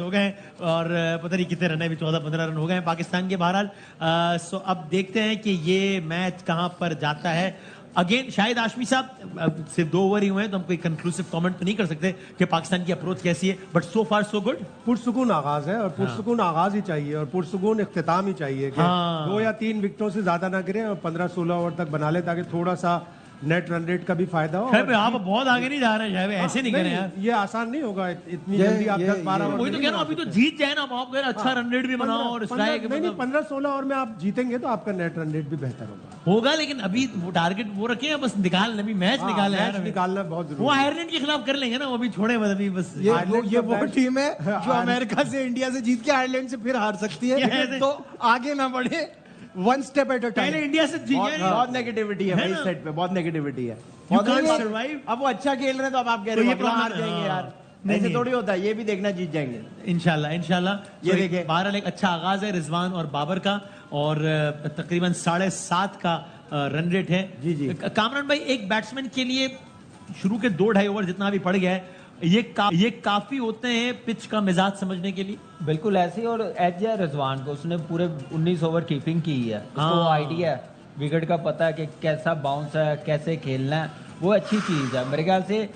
हो गए और पता नहीं कितने रन है, अभी 14-15 रन हो गए हैं पाकिस्तान के बहरहाल। सो अब देखते हैं कि ये मैच कहां पर जाता है। अगेन शायद आशमी साहब सिर्फ 2 ओवर ही हुए हैं तो हम कोई कंक्लूसिव कमेंट तो नहीं कर सकते कि पाकिस्तान की अप्रोच कैसी है, but so far so good. पुरसुकून आगाज है और पुरसुकून आगाज ही चाहिए और पुरसुकून इख्तिताम ही चाहिए कि 2 या 3 विकेटों से ज्यादा ना गिरे और 15-16 ओवर तक बना ले ताकि थोड़ा सा नेट रन रेट का भी फायदा हो। आप बहुत आगे नहीं जा रहे हैं, ऐसे नहीं करें यार, ये आसान नहीं होगा इतनी जल्दी आप 10-12 ओवर। वही तो कह रहा हूं, अभी तो जीत जाए ना आप कह रहे अच्छा रन रेट भी बनाओ और स्ट्राइक। नहीं 15-16 ओवर में आप जीतेंगे तो आपका नेट रन रेट भी बेहतर होगा, लेकिन अभी वो टारगेट वो रखे हैं, बस निकाल अभी मैच निकाले यार, निकालना बहुत जरूरी। वो आयरलैंड के खिलाफ कर लेंगे ना, वो अभी छोड़े बस अभी बस। ये वो टीम है जो अमेरिका से इंडिया से जीत के आयरलैंड से फिर हार सकती है, तो आगे ना बढ़े, one step at a time. पहले इंडिया से जीत गए। बहुत नेगेटिविटी है भाई सेट पे, बहुत नेगेटिविटी है। अब वो अच्छा खेल रहे हैं तो अब आप कह रहे हो हार जाएंगे यार, ऐसे थोड़ी होता है, ये भी देखना जीत जाएंगे इंशाल्लाह। ये देखिए बहरहाल एक अच्छा आगाज है रिजवान और बाबर का और तकरीबन 7.5 का रन रेट है। जी कामरान भाई, एक बैट्समैन के लिए शुरू के 2-2.5 ओवर जितना भी पड़ गया है ये काफी होते हैं पिच का मिजाज समझने के लिए। बिल्कुल ऐसे ही, और एज है रिजवान को, उसने पूरे 19 ओवर कीपिंग की है, उसको आइडिया है, विकेट का पता है कि कैसा बाउंस है, कैसे खेलना है, वो अच्छी चीज है। मेरे ख्याल से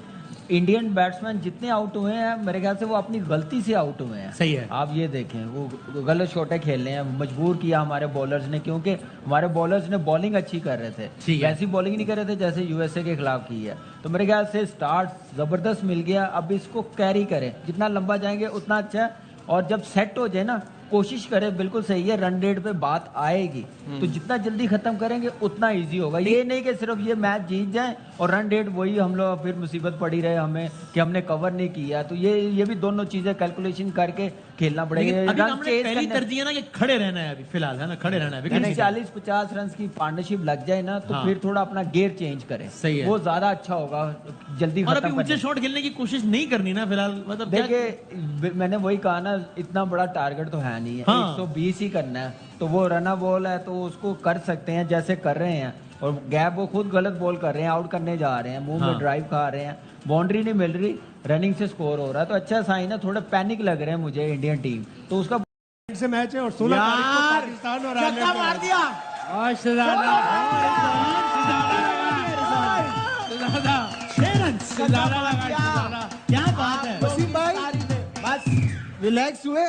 इंडियन बैट्समैन जितने आउट हुए हैं, मेरे ख्याल से वो अपनी गलती से आउट हुए हैं। सही है, आप ये देखें, वो गलत शॉटें खेल रहे हैं, मजबूर किया हमारे बॉलर्स ने, क्योंकि हमारे बॉलर्स ने बॉलिंग अच्छी कर रहे थे, वैसी बॉलिंग नहीं कर रहे थे जैसे यूएसए के खिलाफ की है। तो मेरे ख्याल से स्टार्ट जबरदस्त मिल गया, अब इसको कैरी करें, जितना लंबा जाएंगे उतना अच्छा है, और जब सेट हो जाए ना कोशिश करें, बिल्कुल सही है, रन रेट पे बात आएगी तो जितना जल्दी खत्म करेंगे उतना इजी होगा। ये नहीं कि सिर्फ ये मैच जीत जाए और रन रेट वही हम लोग फिर मुसीबत पड़ी रहे हमें कि हमने कवर नहीं किया। तो ये भी दोनों चीजें कैलकुलेशन करके खेलना पड़ेगा। पहली तरजीह है ना कि खड़े रहना है अभी फिलहाल, है ना, खड़े रहना है। 40-50 रन की पार्टनरशिप लग जाए ना तो फिर थोड़ा अपना गेयर चेंज करें, सही है, वो ज्यादा अच्छा होगा, जल्दी खत्म। और अभी ऊंचे शॉट खेलने की कोशिश नहीं करनी ना फिलहाल, मतलब देखिए मैंने वही कहा ना, इतना बड़ा टारगेट तो है नहीं है, 120 ही करना है, तो वो रना बॉल है तो उसको कर सकते हैं जैसे कर रहे हैं, और गैप वो खुद गलत बॉल कर रहे हैं, आउट करने जा रहे हैं, मुंह में ड्राइव खा रहे हैं, बाउंड्री नहीं मिल रही, रनिंग से स्कोर हो रहा है, तो अच्छा साइन है। थोड़ा पैनिक लग रहे हैं मुझे इंडियन टीम, तो उसका से मैच है और 16 तारीख को पाकिस्तान और छक्का मार दिया। क्या बात है वसीम भाई, बस रिलैक्स हुए।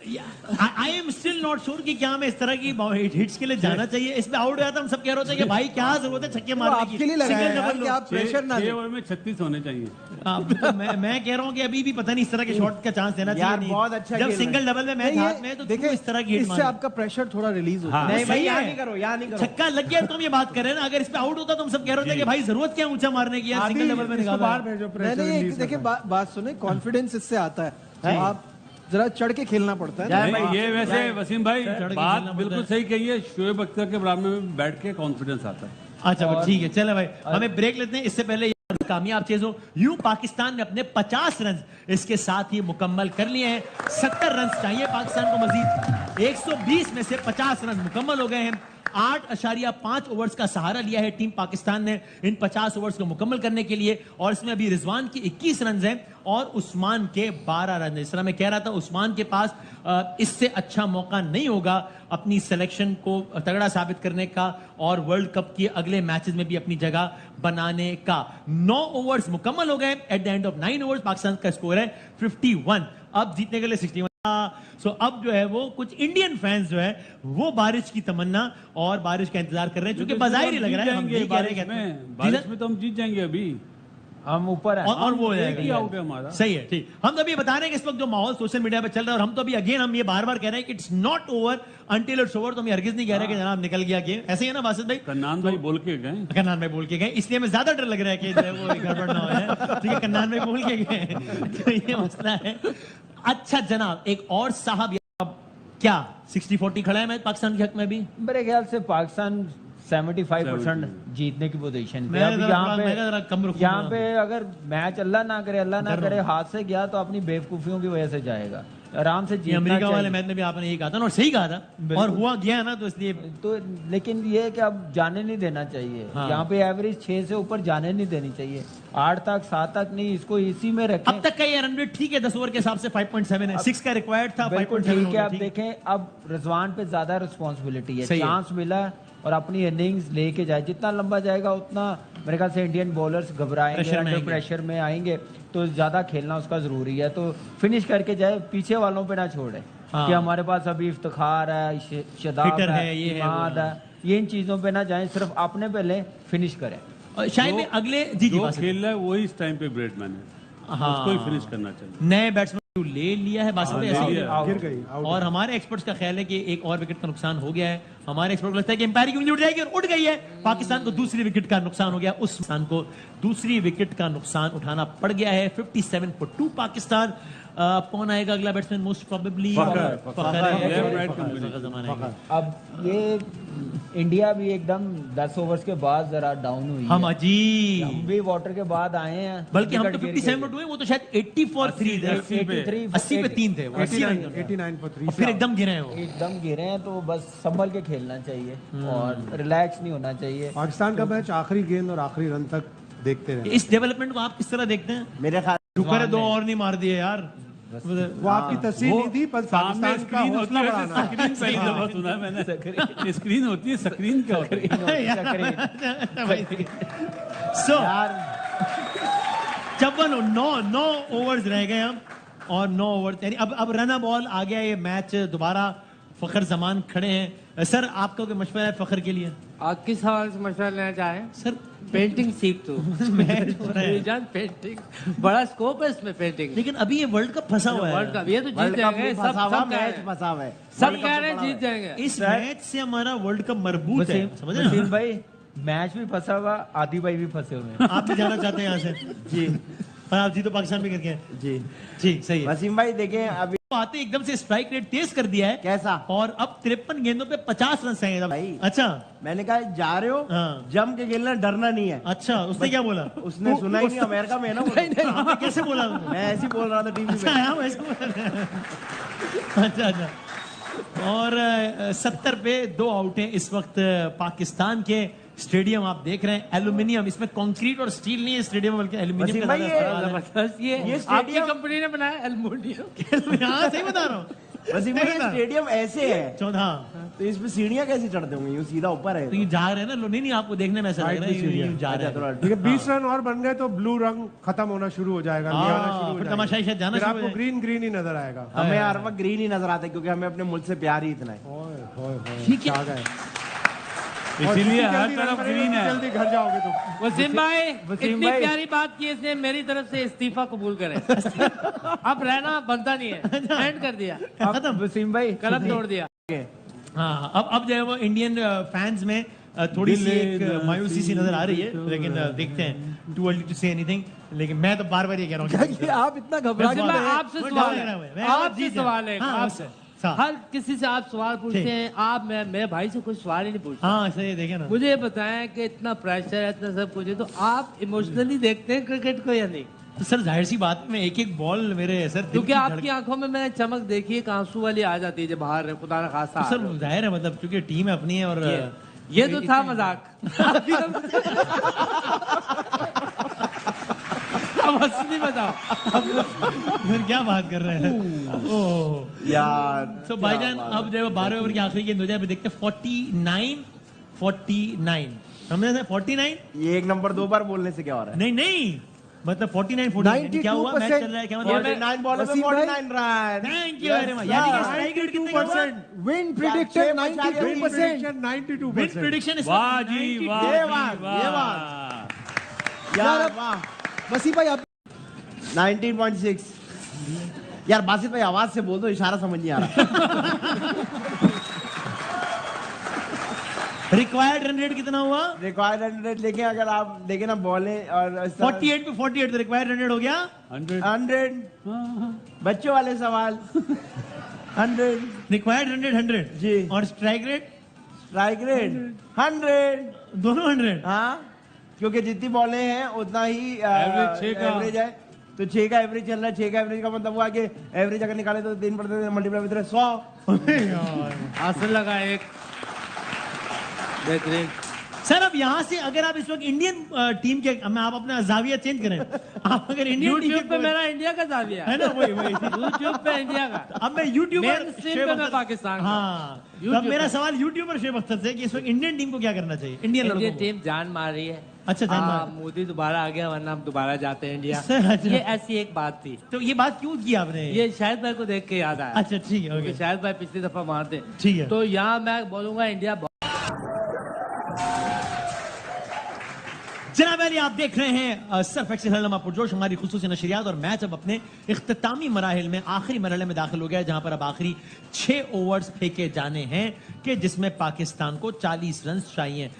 I am still not sure कि क्या हमें इस तरह की हिट्स के लिए जाना चाहिए। इसमें आउट गया था, हम सब कह रहे थे कि भाई क्या जरूरत है छक्के मारने की, आपके लिए लगा है यार कि आप प्रेशर ना 6 ओवर में 36 होने चाहिए। तो मैं कह रहा हूँ कि अभी भी पता नहीं इस तरह के शॉट का चांस देना चाहिए। बहुत अच्छा जब सिंगल डबल में मैच हाथ में तो देखिए इस तरह की हिट इससे आपका प्रेशर थोड़ा रिलीज होता है। नहीं भाई, यहाँ नहीं करो, यहाँ नहीं करो, छक्का लग गया तो हम ये बात कर रहे हैं ना। अगर इस पे आउट होता तो हम सब कह रहे थे कि भाई जरूरत क्या ऊंचा मारने की, यार सिंगल डबल में निकाला। नहीं देखिए बात सुने, कॉन्फिडेंस इससे आता है, आप जरा चढ़ के खेलना पड़ता है। ये वैसे वसीम भाई बात बिल्कुल सही कही है, शोएब अख्तर के बराबर में बैठ के कॉन्फिडेंस आता है। अच्छा ठीक है, चले भाई हमें ब्रेक लेते हैं। इससे पहले कामयाब चीज हो, यूं पाकिस्तान ने अपने 50 रन इसके साथ ही मुकम्मल कर लिए हैं। 70 रन चाहिए पाकिस्तान को मजीद, 120 में से 50 रन मुकम्मल हो गए हैं। 8.5 ओवर्स का सहारा लिया है टीम पाकिस्तान ने इन 50 ओवर्स को मुकम्मल करने के लिए, और इसमें अभी रिजवान की 21 रन हैं और उस्मान के 12 रन है। इस तरह मैं कह रहा था उस्मान के पास इससे अच्छा मौका नहीं होगा अपनी सिलेक्शन को तगड़ा साबित करने का और वर्ल्ड कप के अगले मैचेस में भी अपनी जगह बनाने का। 9 ओवर्स मुकम्मल हो गए। At the end of 9 overs Pakistan का स्कोर है 51, अब जीतने के लिए 61। सो अब जो है वो कुछ इंडियन फैंस जो है वो बारिश की तमन्ना और बारिश का इंतजार कर रहे हैं, क्योंकि बाज़ाहिर ही लग रहा है हम नहीं कह रहे हैं बारिश में तो हम जीत जाएंगे, अभी हम ऊपर हैं और वो हो जाएगा। आउट है हमारा, सही है, ठीक। हम तो अभी बता रहे हैं कि इस वक्त जो माहौल सोशल मीडिया पे चल रहा है, और हम तो अभी अगेन हम ये बार बार कह रहे हैं कि it's not over until it's over. तो हम हरगिज नहीं कह रहे कि जनाब निकल गया गेम, ऐसे ही है ना बासित भाई? कन्नान भाई बोल के गए, कन्नान भाई बोल के गए, इसलिए हमें ज्यादा डर लग रहा है कि वो गड़बड़ ना हो। ठीक है, कन्नान भाई बोल के गए, तो ये मसला है। अच्छा जनाब, एक और साहब क्या 60-40 खड़ा है मैच पाकिस्तान के हक में भी? मेरे ख्याल से पाकिस्तान 75% जीतने की पोजीशन पे। मैं अब जरा कम रुकूंगा। यहाँ पे अगर मैच अल्लाह ना करे हाथ से गया तो अपनी बेवकूफियों की वजह से जाएगा। आराम से ये जीतना अमेरिका वाले चाहिए। मैच में भी आपने यही कहा था ना, और सही कहा था, और हुआ गया ना, तो इसलिए तो लेकिन ये है कि अब जाने नहीं देना चाहिए। हाँ। यहाँ पे एवरेज 6 से ऊपर जाने नहीं देनी चाहिए, 8 तक 7 तक नहीं, इसको इसी में रखें। अब तक का ये रन रेट ठीक है, 10 ओवर के हिसाब से 5.7 है, 6 का रिक्वायर्ड था, बिल्कुल 5.7 ठीक है। हो अब गया, देखें, अब रिजवान पे ज्यादा रिस्पॉन्सिबिलिटी है, सही है। चांस मिला और अपनी इनिंग्स लेके जाए, जितना लंबा जाएगा उतना मेरे ख्याल से इंडियन बॉलर्स घबराएंगे, प्रेशर में अंडर आएंगे। प्रेशर में आएंगे, तो ज्यादा खेलना उसका जरूरी है। तो फिनिश करके जाए, पीछे वालों पे ना छोड़े हाँ। कि हमारे पास अभी इफ्तिखार है, शदाब हिटर है, है, ये है, इमाद वो है। है, ये इन चीजों पे ना जाएं, सिर्फ अपने पहले फिनिश करें। और शायद में अगले जी जो बासित। खेल रहा है वही इस टाइम पे ब्रेडमैन है, हाँ। उसको ही फिनिश करना चाहिए। नए बैट्समैन को ले लिया है बासित हाँ, ने, ले ऐसे ही। लिया। गिर गई आउट। और हमारे एक्सपर्ट्स का ख्याल है कि एक और विकेट का नुकसान हो गया है। हमारे एक्सपर्ट को लगता है कि एम्पायर की उंगली उठ जाएगी, और उठ गई है। पाकिस्तान को दूसरी विकेट का नुकसान हो गया, उस पाकिस्तान को दूसरी विकेट का नुकसान उठाना पड़ गया है। 57 for 2 पाकिस्तान। कौन आएगा अगला बैट्समैन? मोस्ट प्रोबेबली अब ये इंडिया भी एकदम 10 ओवर्स के बाद जरा डाउन हुई हम है। जी, हम भी वाटर के बाद आए हैं, बल्कि हम तो विकेट गिर 57 गए। पर 2 हैं, वो तो शायद 80 for 3 थे, 80 पे 3 थे, 89 for 3 और फिर एकदम गिरे हैं वो। एकदम गिरे हैं, तो बस संभल के खेलना चाहिए और रिलैक्स नहीं होना चाहिए। पाकिस्तान का मैच आखिरी गेंद और आखिरी रन तक देखते रहे। इस डेवलपमेंट को आप किस तरह देखते हैं? मेरे ख्याल शुक्र है 2 और नहीं मार दिए यार। वो आपकी तस्वीर नहीं थी, पर सामने पाकिस्तान का स्क्रीन होती हौसला है, बढ़ाना है। स्क्रीन पहली दफा सुना है मैंने। स्क्रीन होती है, स्क्रीन क्या होता है? सो 9 ओवर्स रह गए हम, और 9 ओवर यानी अब रन बॉल आ गया। ये मैच दोबारा फखर जमान खड़े हैं। सर, आपका कोई मशवरा है फखर के लिए? आप किस सवाल से मशवरा लेना चाहें? सर, पेंटिंग सीख तू। मैच हो रहा है, जान पेंटिंग बड़ा स्कोप है इसमें, पेंटिंग लेकिन अभी ये वर्ल्ड कप फंसा हुआ वर्ल्ड है। कप ये तो जीत जाएंगे, सब सब कह रहे मैच हैं। फंसा हुआ है। सब कह रहे हैं जीत जाएंगे। इस मैच से हमारा वर्ल्ड कप मरबूत है, समझ रहे वसीम हैं? भाई, मैच भी फंसा हुआ, आदि भाई भी फंसे हुए हैं। आप भी जाना चाहते हैं यहाँ से जी पर आप जी तो पाकिस्तान भी करके हैं। जी जी, सही है। वसीम भाई देखें अभी आते एकदम से स्ट्राइक रेट तेज कर दिया है, कैसा? और अब 53 गेंदों पे 50 रन चाहिए। भाई। अच्छा मैंने कहा जा रहे हो, हाँ। जम के खेलना, डरना नहीं है। अच्छा, उसने क्या बोला? उसने सुना ही नहीं, अमेरिका में है ना वो। आपने कैसे बोला? मैं ऐसे ही बोल रहा था टीवी अच्छा, पे। हाँ, वैसे बोला। अच्छा अच्छा। और 70 पे 2 आउट हैं इस वक्त पाकिस्तान के। स्टेडियम आप देख रहे हैं, एल्यूमिनियम, इसमें कंक्रीट और स्टील नहीं है स्टेडियम, बल्कि एल्यूमिनियम वसीम का भाई, ज्यादा इस्तेमाल है। जबरदस्त ये ये आपकी स्टेडियम- कंपनी ने बनाया एल्युमिनियम। हाँ, सही बता रहा हूँ। वसीम भाई, ये स्टेडियम ऐसे है, 14 तो इसमें सीढ़ियां कैसे चढ़ते होंगे? यूं सीधा ऊपर है। तो ये जा रहे हैं ना लोग, नहीं आपको देखने में ऐसा लग रहा है यूं जा रहे हैं। ठीक है, 20 रन और बन गए तो ब्लू रंग खत्म होना शुरू हो जाएगा, हाँ, लियाना शुरू हो फिर जाएगा। तमाशाई शायद जाना फिर शुरू हो आपको ग्रीन ग्रीन ही नजर आएगा। हमें हर वक्त ग्रीन ही नजर आता है, क्योंकि हमें अपने मुल्क से प्यार ही इतना है। ओए, ओए, ओए, ठीक है। आ गए। और इसीलिए जितनी हर जल्दी तरफ रन करेंगे, ग्रीन है। जल्दी घर जाओगे तो। वसीम भाई, इतनी भाई। प्यारी बात की इसने, मेरी तरफ से इस्तीफा कबूल करें। अब रहना बनता नहीं है, एंड कर दिया, खत्म। वसीम भाई, कलम तोड़ दिया। हाँ, अब जो है वो इंडियन फैंस में थोड़ी सी एक मायूसी सी नजर आ रही है, लेकिन देखते हैं। Too early to say anything, लेकिन मैं तो बार बार ये कह रहा हूँ ये आप इतना घबरा वसीम के भाई, आपसे सवाल है, आपसे सवाल है, हाँ, आपसे। हर किसी से आप सवाल पूछते हैं, आप मेरे भाई से कोई सवाल ही नहीं पूछते। हाँ, सही देखे ना। मुझे ये बताएं कि इतना प्रेशर है, इतना सब कुछ है, तो आप इमोशनली देखते हैं क्रिकेट को या नहीं? तो सर, जाहिर सी बात में एक एक बॉल मेरे सर दिल क्योंकि की आपकी आंखों में मैंने चमक देखी है, आंसू वाली आ जाती है जब बाहर खुदा ना खासा। तो सर जाहिर है, मतलब क्योंकि टीम है अपनी है, और ये तो था मजाक। अब असली बताओ। फिर क्या बात कर रहे हैं? ओह यार, तो भाईजान, अब जो 12 ओवर की आखिरी गेंद हो जाए, देखते हैं 49 हमने 49 ये एक नंबर 2 बार बोलने से क्या हो रहा है? नहीं मतलब 49 क्या हुआ? मैच चल रहा है, क्या मतलब? 49 बॉलों पे वसीम भाई, 49 run. Thank you very much. यानी कि स्ट्राइक रेट कितने का हुआ? Win predicted 92%। 92%। विन प्रेडिक्शन इस वाह वक्त जी, 92। वाह ये जी, बात, ये वाह। यार वाह, वसीम भाई, आप 19.6। यार बासित भाई, आवाज से बोल दो, इशारा समझ नहीं आ रहा। रिक्वायर्ड रन रेट कितना हुआ? रिक्वायर्ड रन रेट देखें, अगर आप देखें ना बॉलें और 48 पे 48 रिक्वायर्ड रन रेट हो गया 100 बच्चों वाले सवाल 100 रिक्वायर्ड रन रेट 100 जी। और स्ट्राइक रेट स्ट्राइक रेट 100। दोनों 100। हाँ, क्योंकि जितनी बॉलें हैं उतना ही Average 6 का। एवरेज है, तो 6 का एवरेज चल रहा है। 6 का एवरेज का मतलब हुआ कि एवरेज अगर निकाले तो 3 पड़ते मल्टीप्लाई विद 100। आसन लगा एक बेहतरीन। सर अब यहाँ से अगर आप इस वक्त इंडियन टीम के आप अपना जाविया चेंज करें, आप अगर इंडियन टीम यूट्यूब पे मेरा इंडिया का जाविया है ना, वही वही यूट्यूब पे इंडिया का। अब मैं यूट्यूबर मेन स्ट्रीम पे मैं पाकिस्तान का। हाँ, तो अब मेरा सवाल यूट्यूबर शेब अख्तर से कि इस वक्त इंडियन टीम को क्या करना चाहिए, इंडियन लड़कों इंडियन को? टीम जान मार रही है। अच्छा, जान मार। मोदी दोबारा आ गया, वरना हम दोबारा जाते हैं इंडिया। अच्छा। ये ऐसी एक बात थी। तो ये बात क्यों की आपने? ये शाहिद भाई को देख के याद आया। अच्छा ठीक है, क्योंकि ओके। शाहिद भाई पिछली दफा वहां थे। ठीक है। तो यहाँ मैं बोलूंगा इंडिया। जनाब अली, आप देख रहे हैं सर्फ एक्सेल हलमा पुरजोश, हमारी खुसूसी नशरियात, और मैच अब अपने इख्तितामी मराहिल में आखिरी मरहले में दाखिल हो गया है, जहां पर अब आखिरी 6 ओवर्स फेंके जाने हैं कि जिसमें पाकिस्तान को 40 रन चाहिए।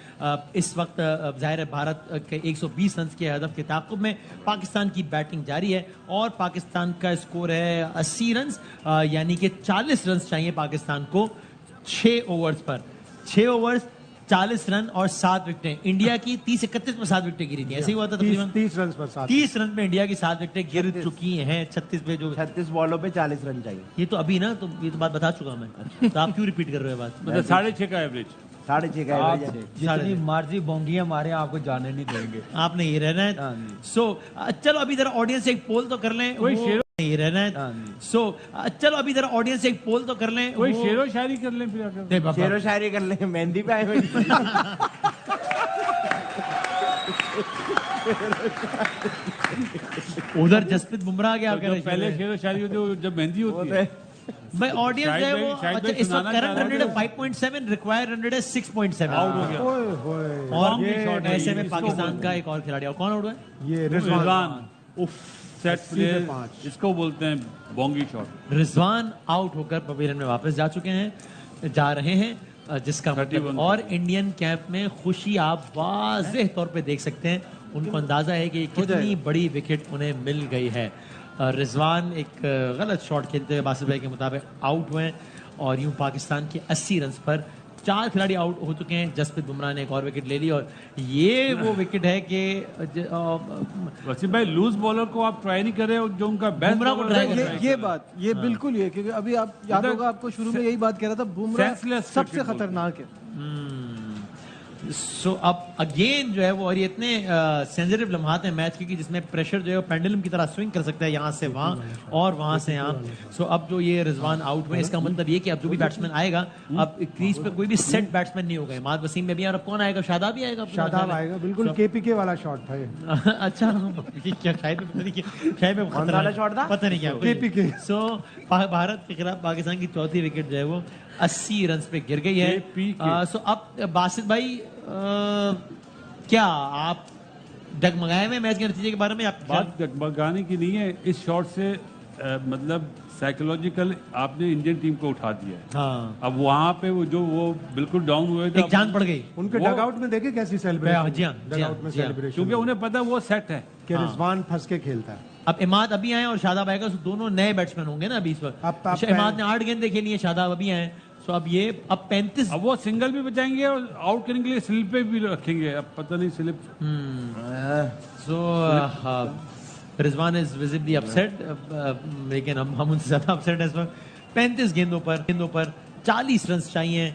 इस वक्त ज़ाहिर है भारत के 120 रन के हदफ के ताक़ुब में पाकिस्तान की बैटिंग जारी है और पाकिस्तान का स्कोर है 80 रन, यानी कि 40 रन चाहिए पाकिस्तान को 6 ओवर्स पर। 6 ओवर्स 40 रन और 7 विकेटें। इंडिया की 30-31 में 7 विकेटें गिरी थी, ऐसे ही हुआ था तकरीबन 30 रन पर 7। 30 रन में इंडिया की 7 विकेटें गिर चुकी हैं 36 पे। जो 36 बॉलों पे 40 रन चाहिए। ये तो अभी ना, तो ये तो बात बता चुका मैं, तो आप क्यों रिपीट कर रहे हो बात? मतलब 6.5 का एवरेज। 6.5 का आप एवरेज है। जितनी मर्जी बोंगियां मारे आपको जाने नहीं देंगे। आपने ये रहना है। हाँ जी। सो चलो अभी जरा ऑडियंस से एक पोल तो कर लें। कोई शेरो- ये रहना है। हाँ जी। सो चलो अभी जरा ऑडियंस से एक पोल तो कर लें। कोई शेरो शायरी कर लें फिर आकर। नहीं, बाबा। शेरो शायरी कर ले, मेहंदी पे आए हुए। उधर जसप्रीत बुमराह क्या तो कर जो रहे पहले हैं? शेरो शायरी होती है जब मेहंदी होती है। भाई ऑडियंस शाहिद है भाई- वो। शाहिद अच्छा, भाई इस वक्त सुनाना करंट चाह रन रहे है 5.7, रिक्वायर्ड रन है 6.7। आउट हो गया। ओए होए, और Long ये shot है ऐसे ये, में इसको पाकिस्तान बोलते का हैं। एक और खिलाड़ी और कौन आउट हुआ है? ये रिजवान। रिजवान उफ सेट 80 प्ले, पे 5। इसको बोलते हैं बोंगी शॉट। रिजवान आउट होकर पवेलियन में वापस जा चुके हैं, जा रहे हैं, जिसका मतलब 31 और इंडियन कैंप में खुशी आप वाज़ेह तौर पे देख सकते हैं। उनको अंदाजा है कि कितनी बड़ी विकेट उन्हें मिल गई है। रिजवान एक गलत शॉट खेलते हुए बासित भाई के मुताबिक आउट हुए हैं और यूं पाकिस्तान के 80 रन पर 4 खिलाड़ी आउट हो चुके हैं। जसप्रीत बुमराह ने एक और विकेट ले ली और ये वो विकेट है कि वसीम भाई लूज बॉलर को आप ट्राई नहीं कर रहे हो, जो उनका बेस्ट बुमराह को try कर रहे हैं। ये बात ये बिल्कुल ये, क्योंकि अभी आप याद होगा, आपको शुरू में यही बात कह रहा था, बुमराह Senseless सबसे cricket खतरनाक है। सो अब अगेन जो है वो, और ये इतने सेंसिटिव लम्हात हैं मैच की कि जिसमें प्रेशर जो है वो पेंडुलम की तरह स्विंग कर सकता है यहाँ से वहाँ और वहाँ से यहाँ। सो अब जो ये रिजवान आउट हुए, इसका मतलब ये कि अब जो भी बैट्समैन आएगा, अब क्रीज पे कोई भी सेट बैट्समैन नहीं होगा। इमाद वसीम में भी, और अब कौन आएगा? शादाब ही आएगा। शादाब आएगा, बिल्कुल केपीके वाला शॉट था ये। अच्छा, ये क्या शायद में पता नहीं क्या, शायद में कौन सा वाला शॉट था? पता नहीं क्या KPK। सो भारत के खिलाफ पाकिस्तान की चौथी विकेट जो है वो 80 रन पे गिर गई है। KPK। सो अब बासित भाई, क्या आप डगमगाए हुए मैच के नतीजे के बारे में? आप बात डगमगाने की नहीं है, इस शॉट से मतलब साइकोलॉजिकल आपने इंडियन टीम को उठा दिया है। हाँ, अब वहाँ पे वो बिल्कुल डाउन हुए थे, एक जान पड़ गई उनके वो- डगआउट में देखे कैसी सेलिब्रेशन, जी हाँ, जी हाँ, डगआउट में जी हाँ। सेलिब्रेशन, क्योंकि उन्हें पता है वो सेट है। कि रिजवान फंस के खेलता है। अब इमाद अभी आए और शादाब आएगा, तो दोनों नए बैट्समैन होंगे ना अभी इस वक्त। अब इमाद ने 8 गेंदें खेली हैं, शादाब अभी आए, सो अब ये अब 35। अब वो सिंगल भी बचाएंगे और आउट करने के लिए स्लिप पे भी रखेंगे। अब पता नहीं slip so Rizwan is visibly upset, लेकिन हम उनसे ज्यादा अपसेट है इस वक्त। 35 गेंदों पर 40 रन चाहिए।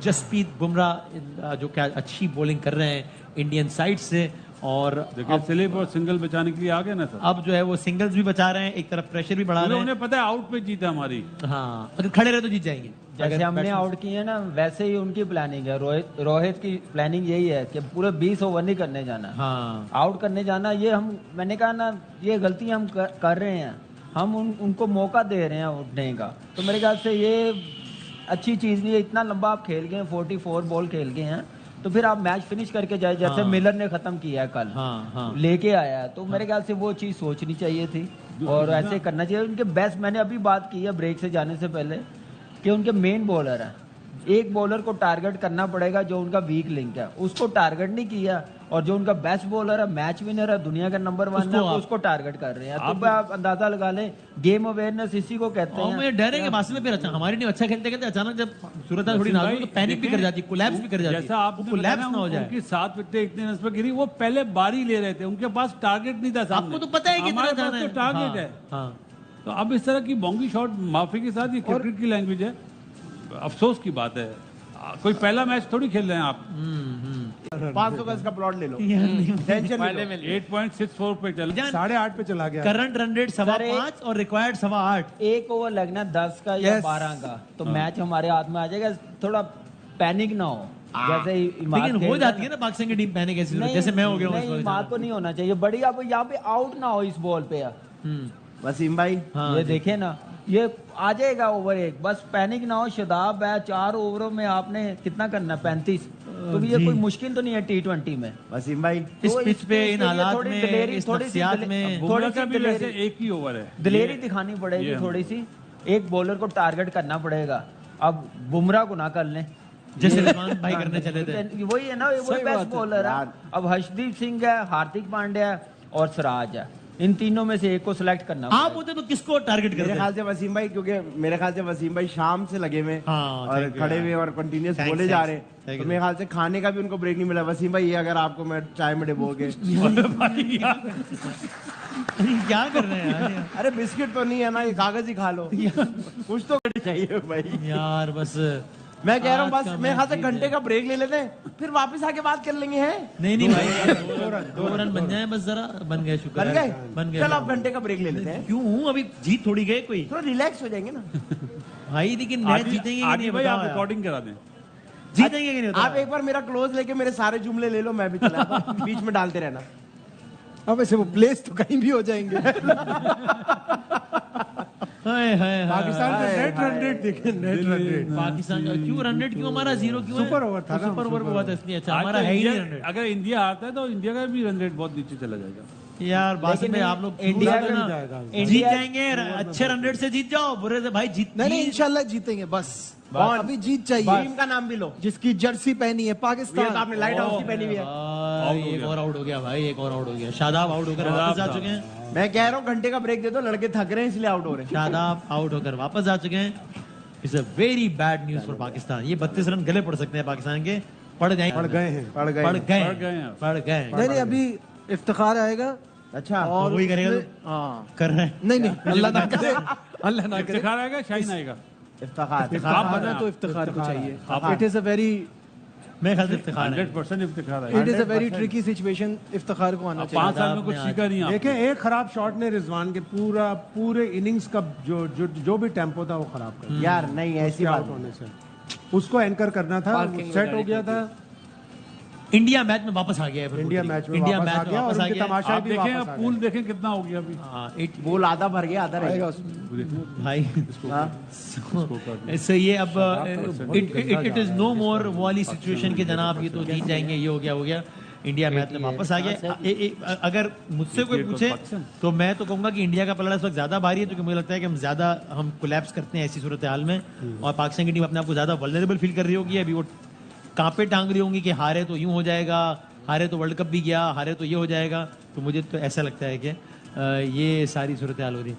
जसप्रीत बुमराह जो क्या अच्छी बॉलिंग कर रहे हैं इंडियन साइड से, और देखिए स्लिप और सिंगल बचाने के लिए आ गए ना सर। अब जो है वो सिंगल्स भी बचा रहे हैं, एक तरफ प्रेशर भी बढ़ा रहे हैं। उन्हें पता है आउट पे जीता हमारी। हाँ, अगर खड़े रहे तो जीत जाएंगे। जैसे अगर हमने batsman- आउट किए हैं ना, वैसे ही उनकी प्लानिंग है। रोहित की प्लानिंग यही है कि पूरे 20 ओवर नहीं करने जाना, हाँ, आउट करने जाना। ये मैंने कहा ना, ये गलती हम कर रहे हैं। हम उनको मौका दे रहे हैं उठने का। तो मेरे ख्याल से ये अच्छी चीज़ नहीं है। इतना लंबा आप खेल गए हैं, 44 बॉल खेल गए हैं, तो फिर आप मैच फिनिश करके जाए, जैसे हाँ। मिलर ने खत्म किया है कल, हाँ, लेके आया है। तो मेरे ख्याल से वो चीज़ सोचनी चाहिए थी और ऐसे करना चाहिए। उनके बेस्ट, मैंने अभी बात की है ब्रेक से जाने से पहले, कि उनके मेन बॉलर है, एक बॉलर को टारगेट करना पड़ेगा जो उनका वीक लिंक है, उसको टारगेट नहीं किया और जो उनका बेस्ट बॉलर है, मैच विनर है, दुनिया का नंबर 1 है, उसको टारगेट कर रहे हैं। तो आप अंदाजा लगा लें, गेम अवेयरनेस इसी को कहते हैं। मैं डर है कि बासित में फिर अच्छा हमारी टीम अच्छा खेलते खेलते अचानक जब सूरत थोड़ी नाजुक तो पैनिक भी कर जाती है, कोलैप्स भी कर जाती है। जैसा आप कोलैप्स ना हो जाए। उनकी 7 विकेटें इतने रन पर गिरी, वो पहले बारी ले रहे थे, उनके पास टारगेट नहीं था सामने। आपको तो पता है कितना हमारे जाना पास है। तो टारगेट है। हाँ। तो अब इस तरह की बोंगी शॉट, माफी के साथ, ये क्रिकेट की लैंग्वेज है, अफसोस की बात है। कोई पहला मैच थोड़ी खेल रहे हैं आप। 500 गज का प्लॉट ले लो, टेंशन पहले नहीं में 8.64 पे चल। 8.5 पे चला गया। करंट रन रेट 5.25 और रिक्वायर्ड 8.25। एक ओवर लगना 10 का या 12 का, तो मैच हमारे हाथ में आ जाएगा। थोड़ा पैनिक ना हो, जैसे लेकिन हो जाती है ना पाकिस्तान की टीम पैनिक ऐसी, जैसे मैं हो गया हूं इस नहीं, वक्त। बात तो नहीं होना चाहिए बड़ी। अब यहाँ पे आउट ना हो इस बॉल पे। वसीम भाई। ये देखे ना, ये आ जाएगा ओवर 1, बस पैनिक ना हो। शदाब है, 4 ओवरों में आपने कितना करना है, 35। तो ये कोई मुश्किल तो नहीं है T20 में। वसीम भाई इस पिच पे, इन हालात में, इस नफ्सियात में बुमराह का भी वैसे एक ही ओवर है। दिलेरी दिखानी पड़ेगी थोड़ी सी, एक बॉलर को टारगेट करना पड़ेगा। अब बुमराह को ना कर लें जैसे रिजवान भाई करने चले थे। वही है ना, वही बेस्ट बॉलर है। अब हर्षदीप सिंह है, हार्दिक पांड्या है और सिराज है, इन तीनों में से एक को सिलेक्ट करना आप होते तो किसको टारगेट मेरे करते? ख्याल से वसीम भाई, क्योंकि मेरे ख्याल से वसीम भाई शाम से लगे हुए हाँ, और thank you, खड़े यार। हुए और कंटिन्यूस Thanks, बोले जा thanks, रहे thank हैं, you. तो मेरे ख्याल से खाने का भी उनको ब्रेक नहीं मिला। वसीम भाई, ये अगर आपको मैं चाय में डुबोगे क्या कर रहे हैं यार? अरे बिस्किट तो नहीं है ना, ये कागज ही खा लो, कुछ तो चाहिए भाई। यार बस मैं कह रहा हूँ आज बस का मेरे ख्याल से मैच घंटे का ब्रेक ले लेते हैं, फिर वापस आके बात कर लेंगे। हैं नहीं भाई, 2 रन बन जाए बस, जरा बन गए, शुक्र बन है। गए? बन गए। चल आप घंटे का ब्रेक ले लेते हैं, क्यों? अभी जीत थोड़ी गए कोई थोड़ा रिलैक्स हो जाएंगे ना। भाई, लेकिन मैच जीतेंगे कि नहीं आदि भाई, बताओ आप यार। रिकॉर्डिंग करा दें। जीतेंगे कि नहीं आप एक बार मेरा क्लोज लेके मेरे सारे जुमले ले लो, मैं भी चला आता हूं, बीच में डालते रहना। अब ऐसे वो प्लेस तो कहीं भी हो जाएंगे। पाकिस्तान के नेट रन रेट देखें, नेट रन रेट। पाकिस्तान का क्यों रन रेट, क्यों हमारा 0 क्यों है? सुपर ओवर था ना, सुपर ओवर हुआ था इसलिए। अच्छा, आज हमारा तो है ही नहीं इंडिया- रन रेट। अगर इंडिया आता है तो इंडिया का भी रन रेट बहुत नीचे चला जाएगा। यार बासित भाई, आप लोग इंडिया शुरू से का ना जीत जाएंगे, अच्छे रन रेट से जीत जाओ, बुरे से भाई जीत नहीं, इंशाल्लाह जीतेंगे। बस अभी जीत चाहिए। टीम का नाम भी लो। जिसकी जर्सी पहनी है ये पाकिस्तान। तो आपने लाइट हाउस की पहनी हुई है। एक और आउट हो गया भाई, एक और आउट हो गया। शादाब आउट होकर वापस आ चुके हैं। मैं कह रहा हूँ घंटे का ब्रेक दे दो, लड़के थक रहे हैं इसलिए आउट हो रहे हैं। शादाब आउट होकर वापस आ चुके हैं। It's a very bad news for Pakistan. ये 32 रन गले पड़ सकते हैं पाकिस्तान के, पड़ गए पड़ गए हैं। पड़ गए नहीं नहीं, अभी इफ्तिखार आएगा अच्छा, और वही करेगा उसमें- तो हाँ कर रहे हैं। नहीं नहीं, अल्लाह ना करे, अल्लाह ना करे। इफ्तिखार आएगा, शाहीन आएगा। इफ्तिखार। आप इफ्तिखार बताएं, है तो आप। इफ्तिखार को चाहिए। आप- इट इज अ वेरी मैं ख्याल से इफ्तिखार है। 100% इफ्तिखार इट आएगा। Is a very tricky situation. Iftikhar को आना 5 चाहिए। साल में कुछ सीखा नहीं आप। देखें, एक खराब शॉट ने रिजवान के पूरे इनिंग्स का जो भी टेम्पो था वो खराब कर दिया। यार नहीं, ऐसी बात आउट होने से उसको एंकर करना था, सेट हो गया था। इंडिया मैच में वापस आ गया है फिर इंडिया पूरी। मैच में इंडिया वापस मैच आ में गया और वापस आ उनके गया। तमाशा आप भी देखें, वापस आ पूल गए। देखें कितना हो गया अभी। हाँ, बोल आधा भर गया, आधा रह आएगा गया। उसमें। भाई हाँ। सो ये अब इट इज नो मोर वो वाली सिचुएशन के जनाब ये तो जीत जाएंगे, ये हो गया। इंडिया मैच में वापस आ गया। अगर मुझसे कोई पूछे तो मैं तो कहूंगा कि इंडिया का पलड़ा इस वक्त ज्यादा भारी है, क्योंकि मुझे लगता है कि हम कोलैप्स करते हैं ऐसी सूरत हाल में, और पाकिस्तान की टीम अपने आप को ज्यादा वल्नरेबल फील कर रही होगी। अभी वो कांपे टांग रही होंगी कि हारे तो यूं हो जाएगा, हारे तो वर्ल्ड कप भी गया, हारे तो ये हो जाएगा। तो मुझे तो ऐसा लगता है कि ये सारी सूरत हाल हो रही है।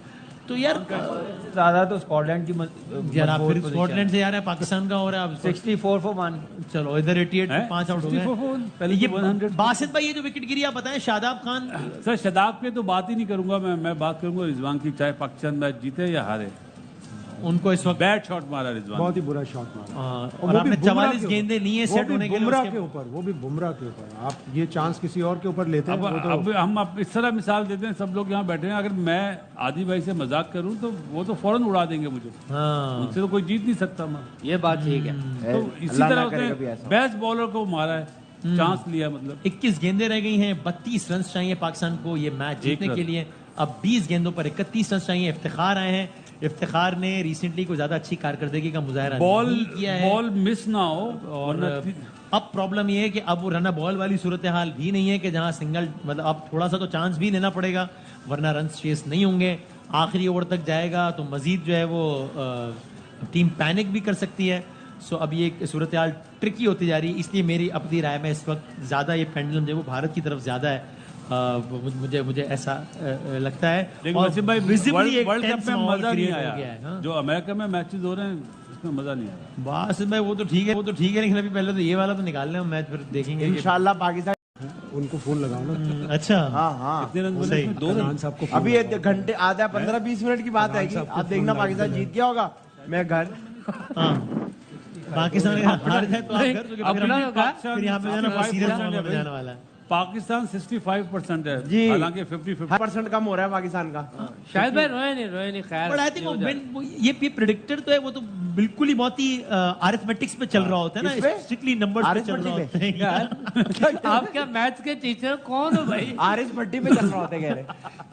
तो यार ज्यादा तो स्कॉटलैंड की यार आप फिर स्कॉटलैंड से यार पाकिस्तान का हो रहा है अब 64 for 1। चलो इधर 88 हैं? 5 आउट हो 64 गए। पहले ये तो 100 बासित भाई, ये जो विकेट गिरी आप बताएं, शादाब खान सर, शदाब पे तो बात ही नहीं करूंगा मैं बात करूंगा रिजवान की, चाहे पाकिस्तान मैच जीते या हारे। उनको इस वक्त बैड शॉट मारा रिजवान। बहुत ही बुरा शॉट मारा। और आपने 44 गेंदें ली हैं सेट होने के लिए बुमराह उसके- के ऊपर, वो भी बुमराह के ऊपर। आप ये चांस किसी और के ऊपर लेते हैं अब वो तो अब हम इस तरह मिसाल देते हैं, सब लोग यहाँ बैठे हैं, अगर मैं आदि भाई से मजाक करूं तो वो तो फौरन उड़ा देंगे मुझे। हाँ उनसे तो कोई जीत नहीं सकता मैं। ये बात ठीक है। तो इसी अल्लाह तरह ना करे कभी उसने ऐसा। बेस्ट बॉलर को मारा है, चांस लिया मतलब। 21 गेंदें रह गई हैं, 32 रन चाहिए पाकिस्तान को ये मैच जीतने रन। के लिए। अब 20 गेंदों पर 31 रन चाहिए। इफ्तिखार आए हैं। इफ्तिखार ने रिसेंटली कोई ज्यादा अच्छी कारकर्दगी का मुजाहरा नहीं किया है। बॉल मिस ना हो। और अब प्रॉब्लम ये है कि अब वो रन बॉल वाली सूरत हाल भी नहीं है कि जहां सिंगल, मतलब अब थोड़ा सा तो चांस भी लेना पड़ेगा, वरना रन चेस नहीं होंगे। आखिरी ओवर तक जाएगा तो मजीद जो है वो टीम पैनिक भी कर सकती है। सो अब ये सूरत हाल ट्रिकी होती जा रही है, इसलिए मेरी अपनी राय में इस वक्त ज़्यादा ये पेंडुलम जो है वो भारत की तरफ ज़्यादा है। मुझे ऐसा लगता है। लेकिन और वसीम भाई visibly एक वर्ल्ड कप tense में माहौल मजा नहीं create हो गया आया, है, हाँ। जो अमेरिका में मैचेस हो रहे हैं इसमें मजा नहीं आया। बस मैं वो तो ठीक है लेकिन अभी पहले तो ये वाला तो निकाल लें, मैच फिर देखेंगे कि- इंशाल्लाह पाकिस्तान। उनको फोन लगाओ ना। अच्छा हाँ हाँ, कितने रन बने सही। इसमें? 2 रन। खान साहब को फोन अभी ये घंटे आधा 15-20 मिनट की बात है कि आप देखना पाकिस्तान जीत गया होगा, मैं घर। हाँ पाकिस्तान अगर हार जाए तो आप घर चुके, अपना होगा। फिर यहाँ पे जाना बहुत सीरियस मामला हो जाने वाला है। पाकिस्तान 65% है, जी। हालांकि 50-50 % कम हो रहा है पाकिस्तान का। शायद भाई रोए नहीं खैर। बट आई थिंक ये प्रेडिक्टर तो है, वो तो बिल्कुल ही बहुत ही अरिथमेटिक्स पे चल रहा होता है ना, किस पे? स्ट्रिक्टली नंबर्स पे चल रहा होता है यार। आप क्या मैथ्स के टीचर कौन हो भाई? आरिस भट्टी पे चल रहा होता है, कह रहे।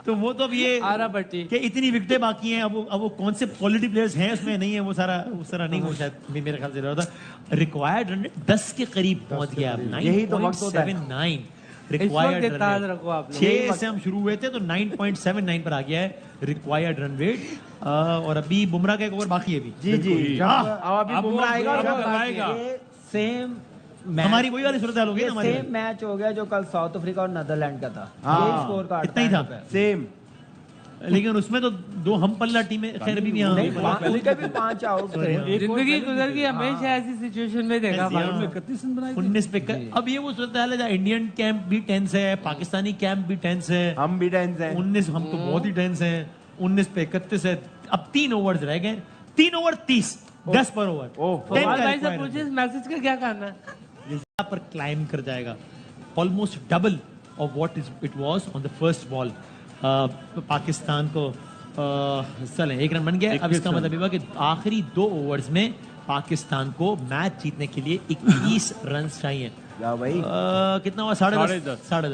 तो वो तो अब ये आरा भट्टी। कि इतनी विकेटें बाकी हैं, अब वो कौन से क्वालिटी प्लेयर्स हैं उसमें नहीं है, वो सारा नहीं हो शायद मेरे ख्याल से रहा था। रिक्वायर्ड रन 10 के करीब पहुंच गया अब, यही तो वक्त होता है। 9.79 इस वक्त रिक्वायर्ड ये ताज रन रखो आप लोग। 6 से हम शुरू हुए थे तो 9.79 पर आ गया है रिक्वायर्ड रन रेट। और अभी बुमराह का एक ओवर बाकी है अभी। जी जी, अब अभी अब वो बुमराह आएगा और बुमराह वो आएगा। सेम हमारी वही वाली सूरत हाल हो गई ना हमारी। सेम मैच हो गया जो कल साउथ अफ्रीका और नीदरलैंड का था। हाँ। यही स्कोर कार्ड इतना ही था। सेम। लेकिन उसमें तो 2 हम पल्ला टीमें खैर अभी भी यहाँ नहीं, उनके भी 5 आउट थे। जिंदगी गुजर गई, हमेशा ऐसी सिचुएशन में देखा ऐसी, भाई। हाँ। 31 रन बनाए थे। 19 पे अब ये वो सूरत हाल है जहाँ इंडियन कैंप भी टेंस है, पाकिस्तानी कैंप भी टेंस है। हम भी टेंस हैं। 19 हम तो बहुत ही टेंस हैं। 19 पे 31 है। अब 3 ओवर्स रह गए, 3 ओवर 30, 10 पर ओवर। फवाद भाई से पूछिए इस मैसेज का क्या करना है? यहाँ पर क्लाइम कर जाएगा almost double of what it was on the first ball. Pakistan को चलें 1 रन बन गया। अब इसका मतलब ये हुआ कि आखिरी 2 ओवर्स में पाकिस्तान को मैच जीतने के लिए 21 रन चाहिए। या भाई, कितना हुआ? 10.5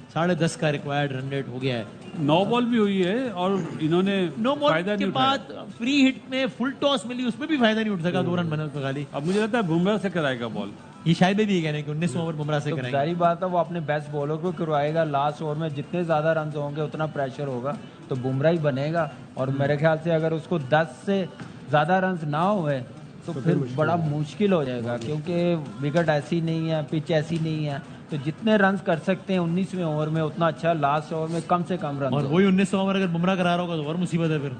10.5 का रिक्वायर्ड रन रेट हो गया है। 9 बॉल भी हुई है और इन्होंने नो बॉल फायदा के नहीं उठाया। बाद फ्री हिट में फुल टॉस मिली, उसमें भी फायदा नहीं उठ सका। 2 रन बने उसमें खाली। अब मुझे लगता है बुमराह से कराएगा बॉल। ये शायद भी कह रहे हैं कि 19 ओवर बुमराह से तो कराएंगे। जारी बात है वो अपने बेस्ट बॉलर को करवाएगा। लास्ट ओवर में जितने ज्यादा रन होंगे उतना प्रेशर होगा, तो बुमराह ही बनेगा। और मेरे ख्याल से अगर उसको 10 से ज्यादा रन ना हुए तो फिर बड़ा मुश्किल हो जाएगा, क्योंकि विकेट ऐसी नहीं है, पिच ऐसी नहीं है। तो जितने रन कर सकते हैं 19वें ओवर में उतना अच्छा, लास्ट ओवर में कम से कम रन। और वही 19 ओवर अगर बुमराह करा रहा होगा तो और मुसीबत है फिर।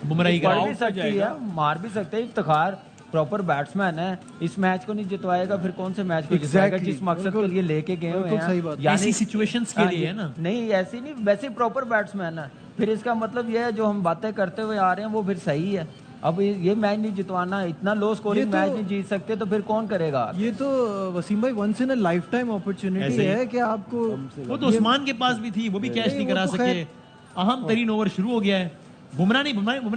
बुमराह ही पढ़ करा। भी सकती है, मार भी सकते हैं। इफ्तिखार प्रॉपर बैट्समैन है, इस मैच को नहीं जितवाएगा फिर कौन से मैच को जितवाएगा? Exactly, जिस मकसद के लिए लेके गए हुए बिल्कुल सही हैं। बात। ऐसी सिचुएशंस के लिए है ना। नहीं ऐसी नहीं, वैसे प्रॉपर बैट्समैन है। फिर इसका मतलब ये है जो हम बातें करते हुए आ रहे हैं वो फिर सही है। अब ये मैच नहीं जितवाना, इतना लो स्कोरिंग ये तो- मैच नहीं जीत सकते तो फिर कौन करेगा? ये तो वसीम भाई once in a lifetime opportunity ऐसे ही। है कि आपको वो तो उस्मान के पास भी थी, वो भी कैच नहीं वो करा तो सके। खैर- अहम तरीन ओवर शुरू हो गया है। बुमराह ही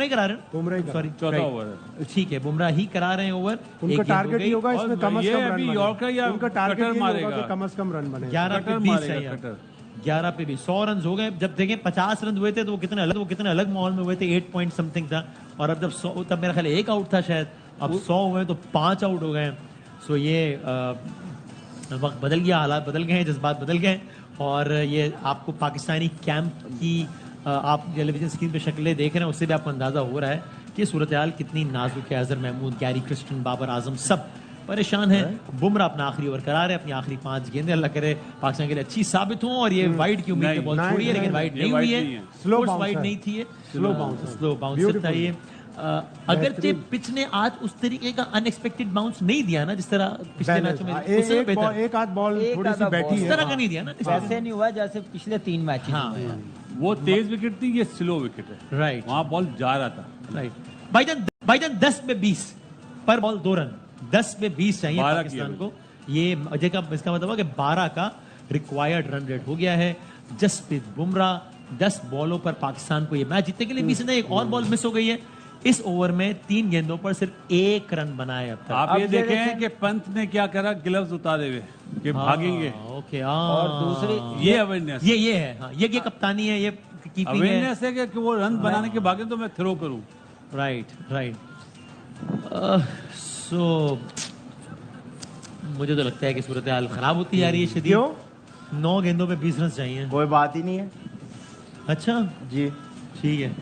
करा रहे हैं। बुमराह ही करा। सॉरी, चौथा ओवर है। ठीक है, बुमराह ही करा रहे हैं ओवर। उनका टारगेट ये होगा इसमें और कम से ये कम रन अभी बने। यॉर्कर या उनका टारगेट कटर ये होगा मारेगा। कि कम से कम रन बने। 11 पे कटर 20 मारेगा, चाहिए। कटर। 11 पे भी 100 रन हो गए। जब देखें 50 रन हुए थे तो वो कितने अलग माहौल में हुए थे। 8 पॉइंट समथिंग था। और अब जब 100, तब मेरा ख्याल 1 आउट था शायद। अब 100 हुए तो 5 आउट हो गए। सो ये वक्त बदल गया, हालात बदल गए हैं, जज्बात बदल गए। और ये आपको पाकिस्तानी कैंप की आप टेलीविजन स्क्रीन पे शक्लें देख रहे हैं, उससे भी आपको अंदाज़ा हो रहा है कि सूरत हाल कितनी नाजुक है। अजहर महमूद, गैरी क्रिस्टन, बाबर आजम सब परेशान है। बुमराह अपना आखिरी ओवर करा रहे, अपनी आखिरी 5 गेंदें अल्लाह करे पाकिस्तान के लिए अच्छी साबित हों। और ये वाइड की उम्मीद नहीं, पे बॉल नहीं, छोड़ी है, लेकिन नहीं, वाइड ये नहीं हुई wide है। नहीं है। Slow कोर्स bounce वाइड है। नहीं थी ये। Slow bounce है। Slow bounce Beautiful। था ये। अगरचे पिच ने आज उस तरीके का अनएक्सपेक्टेड बाउंस नहीं दिया ना, जिस तरह पिछले मैचों में उससे एक बेहतर एक आध बॉल एक थोड़ी सी आधा बैठी ball। इस है। तरह का नहीं दिया ना। वैसे नहीं हुआ जैसे पिछले 3 मैच हाँ। हुए हैं। वो तेज विकेट थी, ये स्लो विकेट है। राइट वहां बॉल जा रहा था। राइट। भाईजान 10 पे 20 पर बॉल 2 रन। 10 पे 20 चाहिए 12 पाकिस्तान किया को। ये अजय का इसका मतलब है कि 12 का रिक्वायर्ड रन रेट हो गया है। जसप्रीत बुमराह 10 बॉलों पर पाकिस्तान को ये मैच जीतने के लिए 20 ने एक और बॉल मिस हो गई है। इस ओवर में 3 गेंदों पर सिर्फ 1 रन बनाए अब तक। आप अब ये ये देखें देखें- कि पंत ने क्या करा, ग्लव्स उतारे हुए कि भागेंगे। ओके। और दूसरी ये अवेयरनेस ये है। हाँ, ये कप्तानी है, ये कीपिंग है। अवेयरनेस है कि वो रन बनाने के भागे तो मैं थ्रो करूं। राइट। सो मुझे तो लगता है कि सूरत हाल खराब होती जा रही है शदीद। क्यों? 9 गेंदों पे 20 रन चाहिए। कोई बात ही नहीं है। अच्छा जी, ठीक है।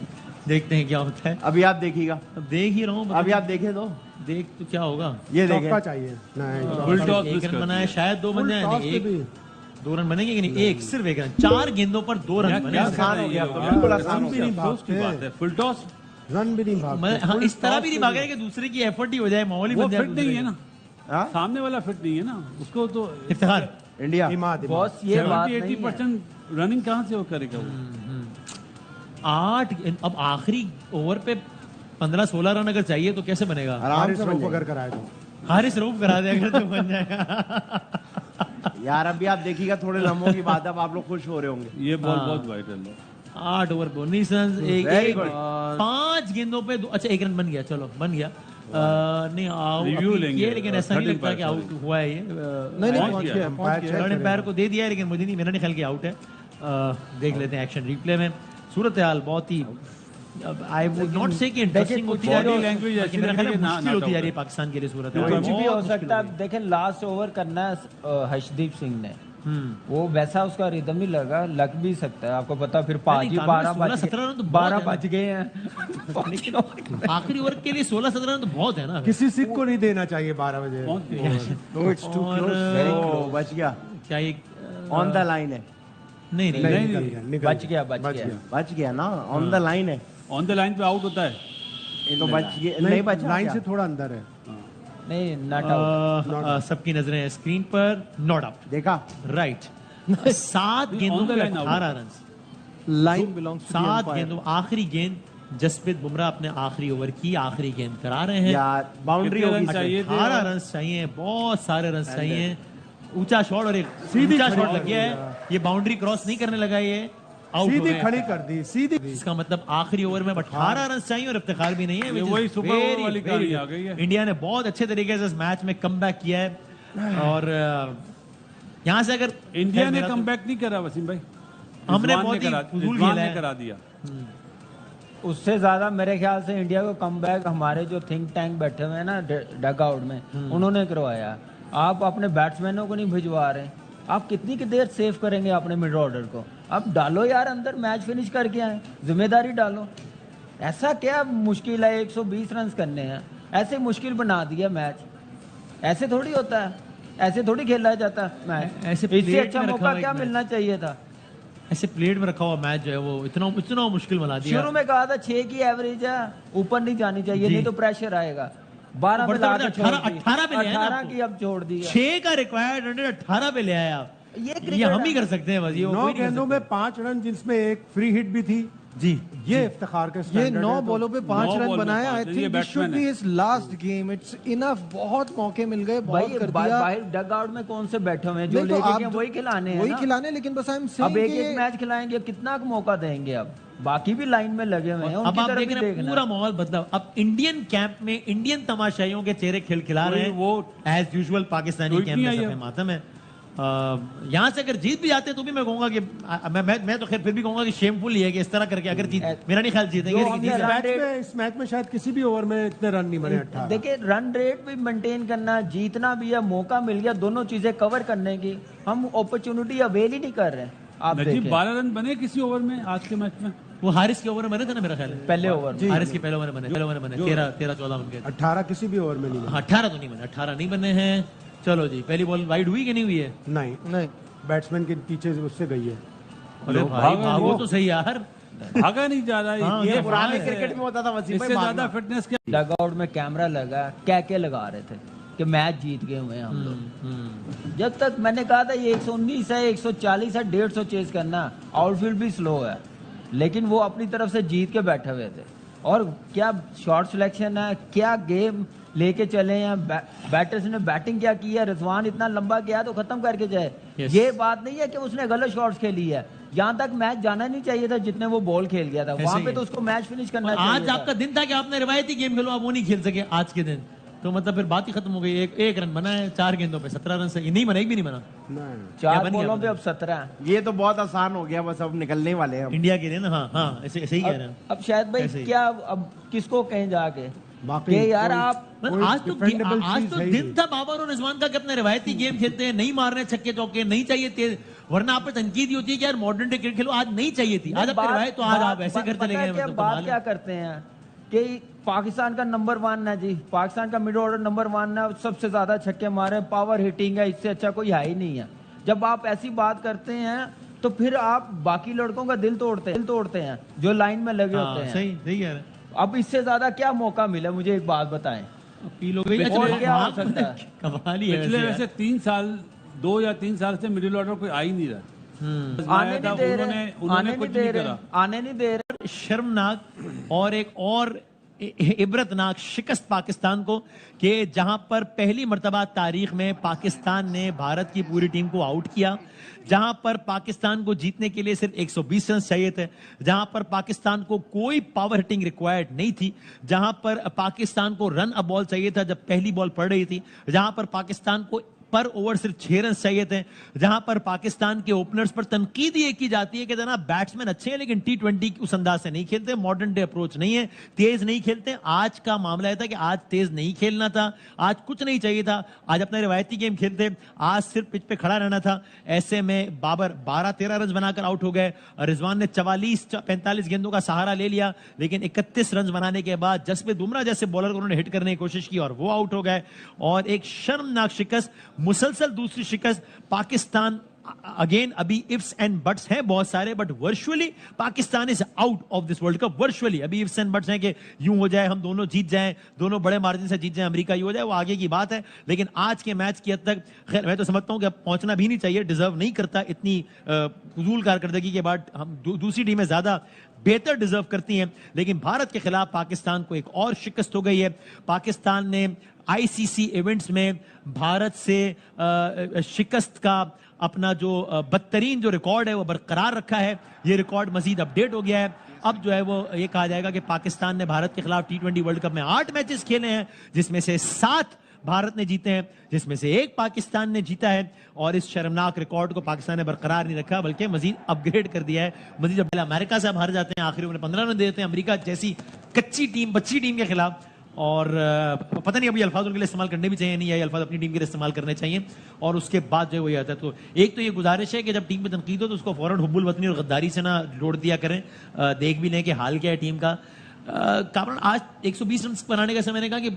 देखते हैं क्या होता है। अभी आप देखिएगा, अब देख ही रहा हूँ, अभी आप देखे तो देख तो क्या होगा। ये चौका देखें, चाहिए नहीं, फुल टॉस एक मिस रन कर बनाया, दिया। शायद 2 बन जाए, टॉस नहीं पे एक भी 2 रन बनेंगे कि नहीं, एक सिर्फ 1 रन, 4 गेंदों पर 2 रन बने। क्या आसान हो गया, ये तो लोग? बिल्कुल यार, आसान हो भी गया। नहीं, अफसोस की बात है। फुल टॉस रन भी नहीं भागते। हाँ, फुल इस तरह टॉस भी नहीं पे भाग रहे कि दूसरे की एफर्ट ही हो जाए, माहौल ही वो बन जाए फिट नहीं है ना, हाँ? सामने वाला फिट नहीं है ना, उसको तो इफ्तिखार। इंडिया इमाद बॉस ये बात नहीं है। 70-80% रनिंग कहाँ से वो करेगा वो? 8 अब आखिरी ओवर पे 15-16 रन अगर चाहिए तो कैसे बनेगा? आराम हारिस से बन रऊफ जाएगा। अगर कराए तो हारिस रऊफ करा दे अगर तो बन जाएगा। यार अभी आप देखिएगा, थोड़े लम्हों की बात है, अब आप लोग खुश हो रहे होंगे। ये बॉल बहुत वाइटल है। 8 ओवर 19 रन, Very good. 5 गेंदों पे अच्छा 1 रन बन गया, चलो बन गया। नहीं Review आउट लेंगे, लेकिन ऐसा नहीं 13 लगता कि पर, आउट हुआ है ये। नहीं नहीं पहुंच पहुंच गया। गया, पहुंच अंपायर गया। चेक थर्ड एम्पायर को दे दिया है, लेकिन मुझे नहीं, मेरा नहीं ख्याल कि आउट है। देख लेते हैं एक्शन रिप्ले में। सूरत हाल बहुत ही, आई वुड नॉट से कि इंटरेस्टिंग होती है, body language ऐसी मेरा ख्याल है लगी कि मुश्किल not होती जा रही है out पाकिस्तान के लिए सूरत कुछ हाल। भी हो बहुत मुश्किल सकता हो है। देखें लास्ट ओवर करना है हर्षदीप सिंह ने, हम्म। वो वैसा उसका रिदम नहीं लगा, लग भी सकता है, आपको पता। फिर पाजी 12 बज 16-17 रन तो बहुत 12 है ना। बज गए हैं। आखिरी ओवर के लिए 16-17 रन तो बहुत है ना। किसी सिख को नहीं देना चाहिए 12 बजे। पहुंच गया। और ओ, बच गया, क्या ये ऑन द लाइन है, नहीं नहीं नहीं निकल गया, निकल बच गया बच गया। बच गया ना, ऑन द लाइन है ऑन द लाइन पे आउट होता है। तो बच गया, नहीं बचा लाइन क्या? से थोड़ा अंदर है। नहीं नॉट आउट। सबकी नजरें स्क्रीन पर, नॉट आउट, देखा, राइट। 7 गेंदों on the पे line out. 18 run, line belongs to 7 गेंदों, आखिरी गेंद जसप्रीत बुमराह अपने आखिरी ओवर की आखिरी गेंद करा रहे हैं। यार बाउंड्री कितने होगी रन चाहिए थे? 18 रन चाहिए, बहुत सारे रन चाहिए। ऊंचा शॉट और एक ऊंचा शॉट लग गया है, ये बाउंड्री क्रॉस नहीं करने लगा, ये आउट हो सीधी गया। खड़ी कर दी, सीधी। इसका मतलब आखिरी ओवर में 18 रन चाहिए और इफ्तिखार भी नहीं है। ये which is वही सुपर ओवर very, वाली very कहानी good. आ गई है। इंडिया ने बहुत अच्छे तरीके से इस मैच में कमबैक किया है और यहाँ से अगर इंडिया ने मेरा तो- कमबैक नहीं करा वसीम भाई, हमने रिजवान बहुत ही करा- फजूल रिजवान खेला ने है। करा दिया। उससे ज्यादा मेरे ख्याल से इंडिया को कमबैक हमारे जो थिंक टैंक बैठे हुए हैं ना डग आउट में, उन्होंने करवाया। आप अपने बैट्समैनों को नहीं भिजवा रहे, आप कितनी की देर सेव करेंगे अपने मिड ऑर्डर को? आप डालो यार अंदर, मैच फिनिश करके आए, जिम्मेदारी डालो। ऐसा क्या मुश्किल है 120 रन करने हैं? ऐसे मुश्किल बना दिया मैच, ऐसे थोड़ी होता है, ऐसे थोड़ी खेला जाता है मैच। ऐसे इससे प्लेट अच्छा में रखा मौका हुआ एक क्या मैच। मिलना चाहिए था? ऐसे प्लेट में रखा हुआ मैच जो है वो इतना मुश्किल बना दिया। शुरू में कहा था 6 की एवरेज है, ऊपर नहीं जानी चाहिए, जी। नहीं तो प्रेशर आएगा। 12 में बढ़ता ला बढ़ता के छोड़ 18 दी। 18 पे ले आए ना 18 आपको। की अब छोड़ दी है। 6 का रिक्वायर्ड रन 18 पे ले आए आप। ये ये क्रिकेट हम ही है। कर सकते हैं बस, ये वो 9 कोई नहीं कर गेंदों में 5 रन, जिसमें एक फ्री हिट भी थी। जी ये इफ्तिखार के ये स्टैंडर्ड 9 है तो- बॉलों पे 5 9 रन बॉल में बनाए। 5, आई ये think this should batsman be है। His last game. It's enough, बहुत मौके मिल गए, बहुत भाई कर दिया। बाहर डग आउट में कौन से बैठे हुए हैं? जो नहीं तो लेके आप गए वही खिलाने हैं वही ना। खिलाने, लेकिन बस आई एम अब सेइंग एक कि एक मैच खिलाएंगे, कितना मौका देंगे? अब बाकी भी लाइन में लगे हुए हैं, अब उनकी आप तरफ देख भी रहे हैं देखना। पूरा माहौल बदला। अब इंडियन कैंप में इंडियन तमाशाइयों के चेहरे खिलखिला रहे हैं, वो as usual Pakistani tweet camp नहीं में आई सफे है। मातम है। यहाँ से अगर जीत भी जाते हैं तो भी मैं कहूंगा कि मैं तो खैर फिर भी कहूंगा कि शेमफुल ही है कि इस तरह करके अगर जीत, मेरा नहीं ख्याल जीतेंगे, जो लेकिन हमने जीत जाए। इस मैच में शायद किसी भी ओवर में इतने रन नहीं बने। 18 देखिए रन रेट भी मेंटेन करना, जीतना भी है, मौका मिल गया दोनों चीजें कवर करने की, हम अपॉर्चुनिटी अवेल ही नहीं कर रहे हैं। आप नजीब देखें 12 रन बने किसी ओवर में आज के मैच में। वो हारिस के ओवर में बने थे ना मेरा ख्याल है। पहले ओवर में। हारिस के पहले ओवर में बने 13-14 उनके। 18 किसी भी ओवर में नहीं बने। 18 तो नहीं बने, 18 नहीं बने हैं। चलो जी, पहली बॉल वाइड हुई कि नहीं हुई है? नहीं, नहीं, बैट्समैन के पीछे से उससे गई है। अरे भाई भागो तो सही यार। भागा नहीं जा रहा हाँ, है ये ये पुराने बात है। क्रिकेट में होता था वसीम भाई, इससे ज्यादा भागना। फिटनेस क्या? डग आउट में कैमरा लगा, क्या लगा रहे थे कि मैच जीत गए हुए हैं हम लोग। जब तक मैंने कहा था ये 119 है, 140 है, 150 चेज करना, आउटफील्ड भी स्लो है, लेकिन वो अपनी तरफ से जीत के बैठे हुए थे। और क्या शॉट सिलेक्शन है, क्या गेम लेके चले हैं, बैटर्स ने बैटिंग क्या की है, रिजवान इतना लंबा गया तो खत्म करके जाए। Yes. ये बात नहीं है कि उसने गलत शॉट्स खेली है, यहाँ तक मैच जाना नहीं चाहिए था जितने वो बॉल खेल गया था, वहां ही पे है। तो उसको मैच फिनिश करना आज चाहिए था। आपका दिन था कि आपने रिवायती गेम खेलो, आप वो नहीं खेल सके आज के दिन, तो मतलब फिर बात ही खत्म हो गई। एक रन बना है 4 गेंदों पे, 17 रन से नहीं बना, एक भी नहीं बना। नहीं, चार बन गया बॉलों पे बन अब 17 है। ये तो बहुत आसान हो गया, बस अब निकलने वाले हैं हम। इंडिया के लिए ना। हाँ हाँ, ऐसे ऐसे ही कह रहे हैं। अब शायद ऐसे भाई ही। क्या अब किसको कहें जाके बाकी कि यार कोई- आप मतलब आज तो डिफेंडेबल आज चीज तो है ही दिन नहीं। था बाबर और रिजवान का कि अपने रिवायती गेम खेलते हैं, नहीं मार रहे छक्के चौके, नहीं चाहिए तेज वरना आप पर तनकीद ही होती है कि यार मॉडर्न डे क्रिकेट खेलो, आज नहीं चाहिए थी, आज आप करवाए तो आज आप ऐसे करते लगे हैं। मतलब बात कमाल क्या है। करते हैं कि पाकिस्तान का नंबर 1 है जी, पाकिस्तान का मिडिल ऑर्डर नंबर 1 है, सबसे ज्यादा छक्के मारे, पावर हिटिंग है, इससे अच्छा कोई है ही नहीं है। जब आप ऐसी बात करते हैं तो फिर आप बाकी लड़कों का दिल तोड़ते हैं जो लाइन में लगे होते हैं। सही सही कह रहे हैं। अब इससे ज्यादा क्या मौका मिला, मुझे एक बात बताएं। अपील हो गई। और क्या हो सकता है? कमाल ही है पिछले वैसे वैसे 3 साल 2 या 3 साल से मिडिल ऑर्डर कोई आ ही नहीं रहा। आने नहीं दे रहे, उन्होंने कुछ नहीं करा। आने नहीं दे रहे। शर्मनाक और एक और इबरतनाक शिकस्त पाकिस्तान को कि जहां पर पहली मर्तबा तारीख में पाकिस्तान ने भारत की पूरी टीम को आउट किया, जहां पर पाकिस्तान को जीतने के लिए सिर्फ 120 रन चाहिए थे, जहां पर पाकिस्तान को कोई पावर हिटिंग रिक्वायर्ड नहीं थी, जहां पर पाकिस्तान को रन अ बॉल चाहिए था जब पहली बॉल पड़ रही थी, जहां पर पाकिस्तान को पर ओवर सिर्फ 6 रन चाहिए थे, जहां पर पाकिस्तान के ओपनर्स पर तनकीद ये की जाती है कि जनाब बैट्समैन अच्छे हैं लेकिन T20 उस अंदाज से नहीं खेलते, मॉडर्न डे अप्रोच नहीं है, तेज नहीं खेलते। आज का मामला था कि आज तेज नहीं खेलना था, आज कुछ नहीं चाहिए था, आज अपना रिवायती गेम खेलते, आज सिर्फ पिच पे खड़ा रहना था। ऐसे में बाबर 12-13 रन बनाकर आउट हो गए, रिजवान ने 44-45 गेंदों का सहारा ले लिया, लेकिन 31 रन बनाने के बाद जसप्रीत बुमराह जैसे बॉलर को उन्होंने हिट करने की कोशिश की और वो आउट हो गए। और एक शर्मनाक शिकस्त, मुसलसल दूसरी शिकस्त। पाकिस्तान अगेन अभी इफ्स एंड बट्स हैं बहुत सारे, but virtually Pakistan is out of this world cup. Virtually अभी इफ्स एंड बट्स हैं कि यूं हो जाए हम दोनों जीत जाएं, दोनों बड़े मार्जिन से जीत जाएं, अमेरिका यूं हो जाए, वो आगे की बात है। लेकिन आज के मैच की हद तक खैर मैं तो समझता हूं कि अब पहुंचना भी नहीं चाहिए, डिजर्व नहीं करता इतनी फजूल कारकर्दगी के बाद। हम दूसरी टीमें ज्यादा बेहतर डिजर्व करती हैं, लेकिन भारत के खिलाफ पाकिस्तान को एक और शिकस्त हो गई है। पाकिस्तान ने आईसीसी इवेंट्स में भारत से शिकस्त का अपना जो बदतरीन जो रिकॉर्ड है वो बरकरार रखा है। ये रिकॉर्ड मजीद अपडेट हो गया है। अब जो है वो ये कहा जाएगा कि पाकिस्तान ने भारत के खिलाफ T20 वर्ल्ड कप में 8 मैचेस खेले हैं, जिसमें से 7 भारत ने जीते हैं, जिसमें से 1 पाकिस्तान ने जीता है। और इस शर्मनाक रिकॉर्ड को पाकिस्तान ने बरकरार नहीं रखा बल्कि मजीद अपग्रेड कर दिया है। मजीद जब अमेरिका से आप हार जाते हैं, आखिरी में 15 रन देते हैं अमेरिका जैसी कच्ची टीम, बच्ची टीम के खिलाफ। और पता नहीं अभी अल्फाज उनके लिए इस्तेमाल करने भी चाहिए नहीं, या अल्फाज अपनी टीम के लिए इस्तेमाल करने चाहिए। और उसके बाद जो है वो ये आता है, तो एक तो ये गुजारिश है कि जब टीम पे तनकीद हो तो उसको फौरन हुब्बुल वतनी और गद्दारी से ना जोड़ दिया करें। देख भी लें कि हाल क्या है टीम का। कारण आज 120 रन बनाने का समय, मैंने कहा कि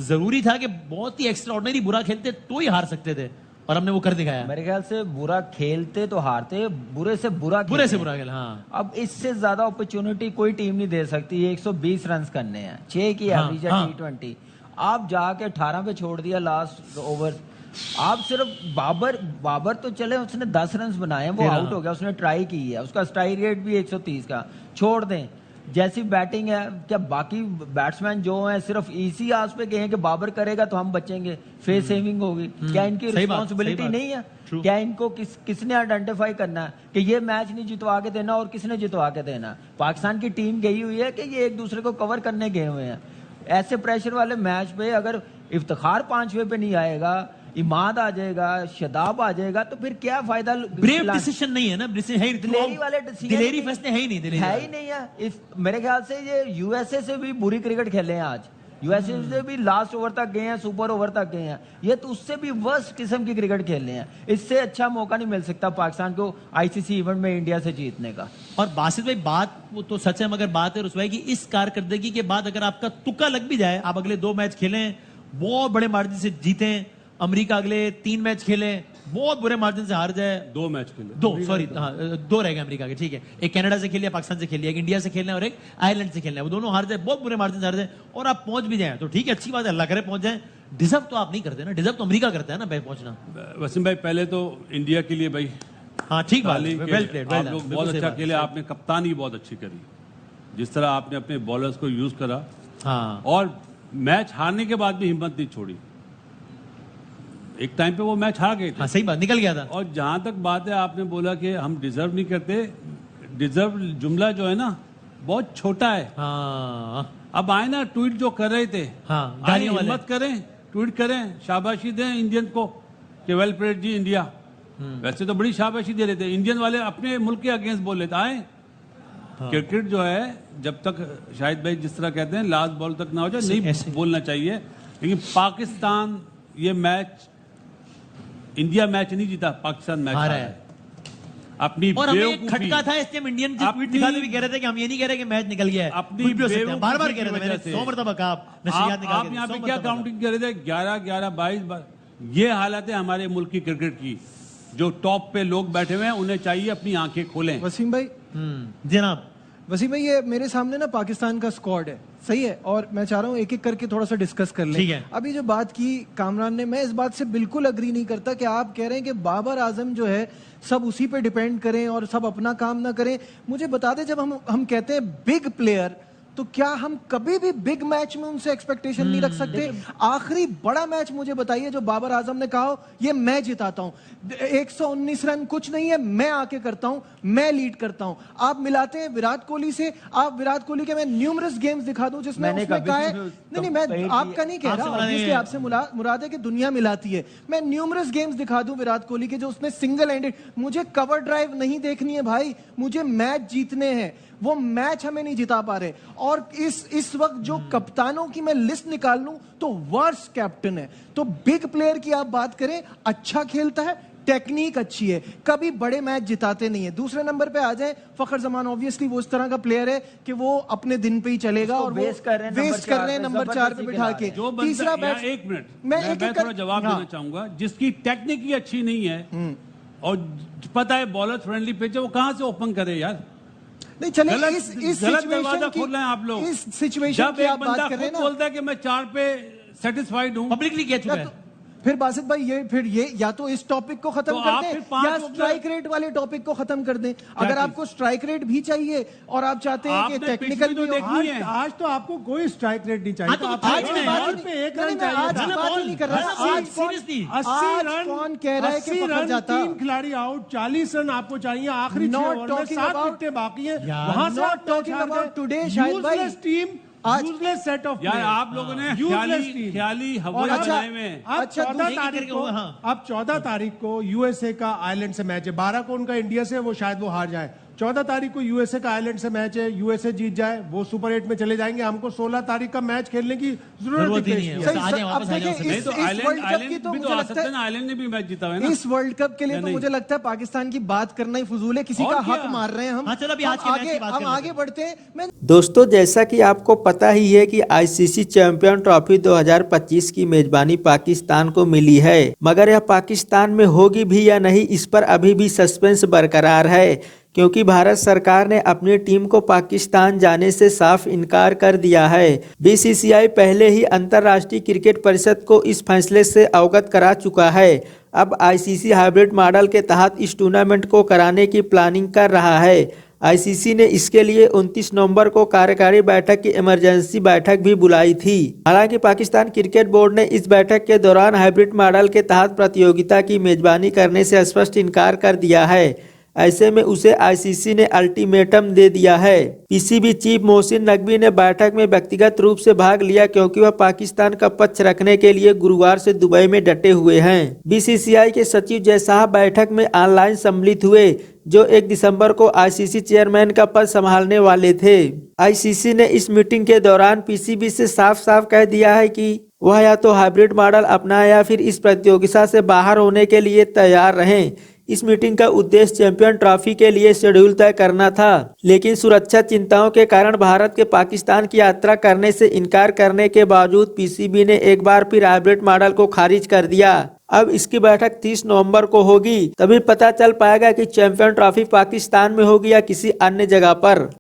जरूरी था कि बहुत ही एक्स्ट्रा ऑर्डिनरी बुरा खेलते तो ही हार सकते थे, और हमने वो कर दिखाया। मेरे ख्याल से बुरा खेलते तो हारते, बुरे से बुरा खेल। हाँ, अब इससे ज्यादा अपॉर्चुनिटी कोई टीम नहीं दे सकती। 120 रन करने हैं, 6 की एवरेज है T20। आप जाके 18 पे छोड़ दिया लास्ट ओवर। आप सिर्फ बाबर तो चले, उसने 10 रन बनाए, वो आउट हो गया, उसने ट्राई की है, उसका स्ट्राइक रेट भी 130 का। छोड़ दें, जैसी बैटिंग है, क्या बाकी बैट्समैन जो हैं सिर्फ इसी आस पे गए हैं कि बाबर करेगा तो हम बचेंगे, फेस सेविंग होगी। क्या इनकी रिस्पॉन्सिबिलिटी नहीं है? क्या इनको किसने आइडेंटिफाई करना है कि ये मैच नहीं जितवा के देना और किसने जितवा के देना है? पाकिस्तान की टीम गई हुई है कि ये एक दूसरे को कवर करने गए हुए हैं। ऐसे प्रेशर वाले मैच पे अगर इफ्तिखार 5वें पे नहीं आएगा, इमाद आ जाएगा, शदाब आ जाएगा, तो फिर क्या फायदा? ब्रेव डिसीजन नहीं है ना, दिलेरी वाले डिसीजन, दिलेरी फैसले है ही नहीं है। मेरे ख्याल से ये यूएसए से भी बुरी क्रिकेट खेले हैं आज। यूएसए से भी लास्ट ओवर तक गए हैं, सुपर ओवर तक गए हैं। ये तो उससे भी वर्स्ट किस्म की क्रिकेट खेल रहे हैं। इससे अच्छा मौका नहीं मिल सकता पाकिस्तान को आईसीसी इवेंट में इंडिया से जीतने का। और बासित भाई बात वो तो सच है, मगर बात है रुसवाई की, इस कारकर्दगी के बाद अगर आपका तुक्का लग भी जाए, आप अगले 2 मैच खेलें, बहुत बड़े मार्जिन से जीतें, अमेरिका अगले 3 मैच खेले, बहुत बुरे मार्जिन से हार जाए, 2 मैच खेले, 2 रह गए अमेरिका के, ठीक है, एक कनाडा से खेलिए, पाकिस्तान से खेलिए, एक इंडिया से खेलना है और एक आयरलैंड से खेलना है, वो दोनों हार जाए, बहुत बुरे मार्जिन से हार जाए, और आप पहुंच भी जाए तो ठीक है, अच्छी बात है, अल्लाह करे पहुंच जाए। डिजर्व तो आप नहीं करते ना, डिजर्व तो अमेरिका करता है ना पहुंचना। वसीम भाई पहले तो इंडिया के लिए भाई हाँ ठीक बात, वेल प्लेड, आप लोग बहुत अच्छा खेले, आपने कप्तानी बहुत अच्छी करी, जिस तरह आपने अपने बॉलर्स को यूज करा, हाँ, और मैच हारने के बाद भी हिम्मत नहीं छोड़ी। एक टाइम पे वो मैच हार गए थे। हाँ, सही बात, निकल गया था। और जहां तक बात है, आपने बोला कि हम डिजर्व नहीं करते, डिजर्व जुमला जो है ना बहुत छोटा है। हाँ, अब आए ना ट्वीट जो कर रहे थे, हाँ, हिम्मत करें, ट्वीट करें, शाबाशी दें इंडियन को कि वेल प्लेड जी इंडिया। वैसे तो बड़ी शाबाशी दे रहे थे, इंडियन वाले अपने मुल्क के अगेंस्ट बोल लेते आए। क्रिकेट जो है जब तक शाहिद भाई जिस तरह कहते हैं लास्ट बॉल तक ना हो जाए नहीं बोलना चाहिए, लेकिन पाकिस्तान ये मैच, इंडिया मैच नहीं जीता, पाकिस्तान मैच हारा है। अपनी और हमें एक बेवकूफी, खटका था इसलिए हम इंडियन जो ट्वीट अपनी- दिखाते भी कह रहे थे कि हम ये नहीं कह रहे कि मैच निकल गया है, अपनी कुछ भी हो सकता है, बार बार बेवकूफी कह रहे थे, की मैंने वजह से। 100 मरतबा कहा नशरियात निकाल आप यहाँ पे क्या काउंटिंग कर रहे थे? 11, 11, 22, ये हालत है हमारे मुल्क की क्रिकेट की। जो टॉप पे लोग बैठे हुए हैं उन्हें चाहिए अपनी आंखें खोलें। वसीम भाई, जनाब वसीम भाई, ये मेरे सामने ना पाकिस्तान का स्क्वाड है, सही है, और मैं चाह रहा हूँ एक एक करके थोड़ा सा डिस्कस कर लें। ठीक है। अभी जो बात की कामरान ने, मैं इस बात से बिल्कुल अग्री नहीं करता कि आप कह रहे हैं कि बाबर आजम जो है सब उसी पे डिपेंड करें और सब अपना काम ना करें। मुझे बता दें, जब हम कहते हैं बिग प्लेयर, तो क्या हम कभी भी बिग मैच में उनसे एक्सपेक्टेशन नहीं रख सकते? आखिरी बड़ा मैच मुझे बताइए जो बाबर आजम ने कहा हो ये मैं जिताता हूं, 119 रन कुछ नहीं है, मैं आके करता हूं, मैं लीड करता हूं। आप मिलाते हैं विराट कोहली से, आप विराट कोहली के मैं न्यूमरस गेम्स दिखा दूं जिसमें मैंने उसने कभी कहा है, भी नहीं मैं आपका नहीं कह आपसे रहा, मुराद ऑब्वियसली है- आपसे मुराद है कि दुनिया मिलाती है। मैं न्यूमरस गेम्स दिखा दूं विराट कोहली के जो उसने सिंगल हैंडेड, मुझे कवर ड्राइव नहीं देखनी है भाई, मुझे मैच जीतने हैं, वो मैच हमें नहीं जिता पा रहे। और इस वक्त जो कप्तानों की मैं लिस्ट निकाल लूं तो वर्स्ट कैप्टन है। तो बिग प्लेयर की आप बात करें, अच्छा खेलता है, टेक्निक अच्छी है, कभी बड़े मैच जिताते नहीं है। दूसरे नंबर पे आ जाए फखर जमान, ऑब्वियसली वो इस तरह का प्लेयर है कि वो अपने दिन पे ही चलेगा और वेस्ट कर रहे हैं नंबर 4 पे बिठा के। जो तीसरा बंदा, बैट, एक मिनट, मैं मैं थोड़ा जवाब देना चाहूंगा। जिसकी टेक्निक ही अच्छी नहीं है और पता है बॉलर फ्रेंडली पिच है, वो कहां से ओपन करे यार? नहीं चले, गलत इस गलत दरवाजा सिचुएशन खोल रहे हैं आप लोग। इस सिचुएशन जब की एक आप बंदा बात कर रहे हैं खुद ना, बोलता है कि मैं 4 पे सेटिस्फाइड हूं, पब्लिकली कह चुका है। फिर बासित भाई ये या तो इस टॉपिक को खत्म तो कर आप दें फिर 5 या ओवर- स्ट्राइक रेट वाले टॉपिक को खत्म कर दें। अगर चीज? आपको स्ट्राइक रेट भी चाहिए और आप चाहते हैं कि आपने टेक्निकल पिछली तो भी हो, देखी है। आज तो आपको कोई स्ट्राइक रेट नहीं चाहिए। हाँ, तो आप आज आज की बात बॉल ही पे नहीं- एक नहीं, रन नहीं, मैं आज चाहिए की था। बात ही नहीं कर रहा। आज आज कौन- सीरियसली 80 आज रन कौन कह रहा है कि 80 पकड़ रन, जाता? 3 खिलाड़ी आउट, 40 रन आपको चाहिए आखिरी 6 Not ओवर में, talking 7 about- विकेटें बाकी हैं, यार, वहां से not आप talking हार about गए। today, शाहिद भाई। Useless टीम, आज- useless set of यार players। आप लोगों ने Useless team। ख्याली और हवा अच्छा, बनाए हुए हैं। अब अच्छा, 14 एक तारीख करके को, हाँ। अब 14 तारीख को यूएसए का आयरलैंड से मैच है, 12 को उनका इंडिया से, वो शायद वो हार जाए। 14 तारीख को यूएसए का आयरलैंड से मैच है, यूएसए जीत जाए वो सुपर 8 में चले जाएंगे। हमको 16 तारीख का मैच खेलने की जरूरत ही नहीं है। सही, आ जाए, वापस अब आ जाओ देखिए, नहीं तो इस वर्ल्ड कप की आइलैंड तो भी तो मुझे आ लगता सकते है हैं ना, आइलैंड ने भी मैच जीता है ना। इस वर्ल्ड कप के लिए या तो नहीं? मुझे लगता है पाकिस्तान की बात करना ही फजूल है, किसी और का क्या? हक मार रहे हैं हम। हाँ, चलो अभी हम आज के मैच की आगे बात हम कर लेते आगे हैं। बढ़ते हैं। मैं दोस्तों, जैसा कि आपको पता ही है कि आईसीसी चैंपियन ट्रॉफी 2025 की मेजबानी पाकिस्तान को मिली है, मगर यह पाकिस्तान में होगी भी या नहीं, इस पर अभी भी सस्पेंस बरकरार है, क्योंकि भारत सरकार ने अपनी टीम को पाकिस्तान जाने से साफ इनकार कर दिया है। बीसीसीआई पहले ही अंतर्राष्ट्रीय क्रिकेट परिषद को इस फैसले से अवगत करा चुका है। अब आईसीसी हाइब्रिड मॉडल के तहत इस टूर्नामेंट को कराने की प्लानिंग कर रहा है। आईसीसी ने इसके लिए 29 नवंबर को कार्यकारी बैठक की इमरजेंसी बैठक भी बुलाई थी। हालांकि पाकिस्तान क्रिकेट बोर्ड ने इस बैठक के दौरान हाइब्रिड मॉडल के तहत प्रतियोगिता की मेजबानी करने से स्पष्ट इनकार कर दिया है। ऐसे में उसे आईसीसी ने अल्टीमेटम दे दिया है। पीसीबी चीफ मोहसिन नकवी ने बैठक में व्यक्तिगत रूप से भाग लिया, क्योंकि वह पाकिस्तान का पक्ष रखने के लिए गुरुवार से दुबई में डटे हुए हैं। बीसीसीआई के सचिव जय शाह बैठक में ऑनलाइन सम्मिलित हुए, जो 1 दिसंबर को आईसीसी चेयरमैन का पद संभालने वाले थे। आईसीसी ने इस मीटिंग के दौरान पीसीबी से साफ साफ कह दिया है कि वह या तो हाइब्रिड मॉडल अपनाए या फिर इस प्रतियोगिता से बाहर होने के लिए तैयार रहें। इस मीटिंग का उद्देश्य चैंपियन ट्रॉफी के लिए शेड्यूल तय करना था, लेकिन सुरक्षा चिंताओं के कारण भारत के पाकिस्तान की यात्रा करने से इनकार करने के बावजूद पीसीबी ने एक बार फिर हाइब्रिड मॉडल को खारिज कर दिया। अब इसकी बैठक 30 नवंबर को होगी, तभी पता चल पाएगा कि चैंपियन ट्रॉफी पाकिस्तान में होगी या किसी अन्य जगह पर।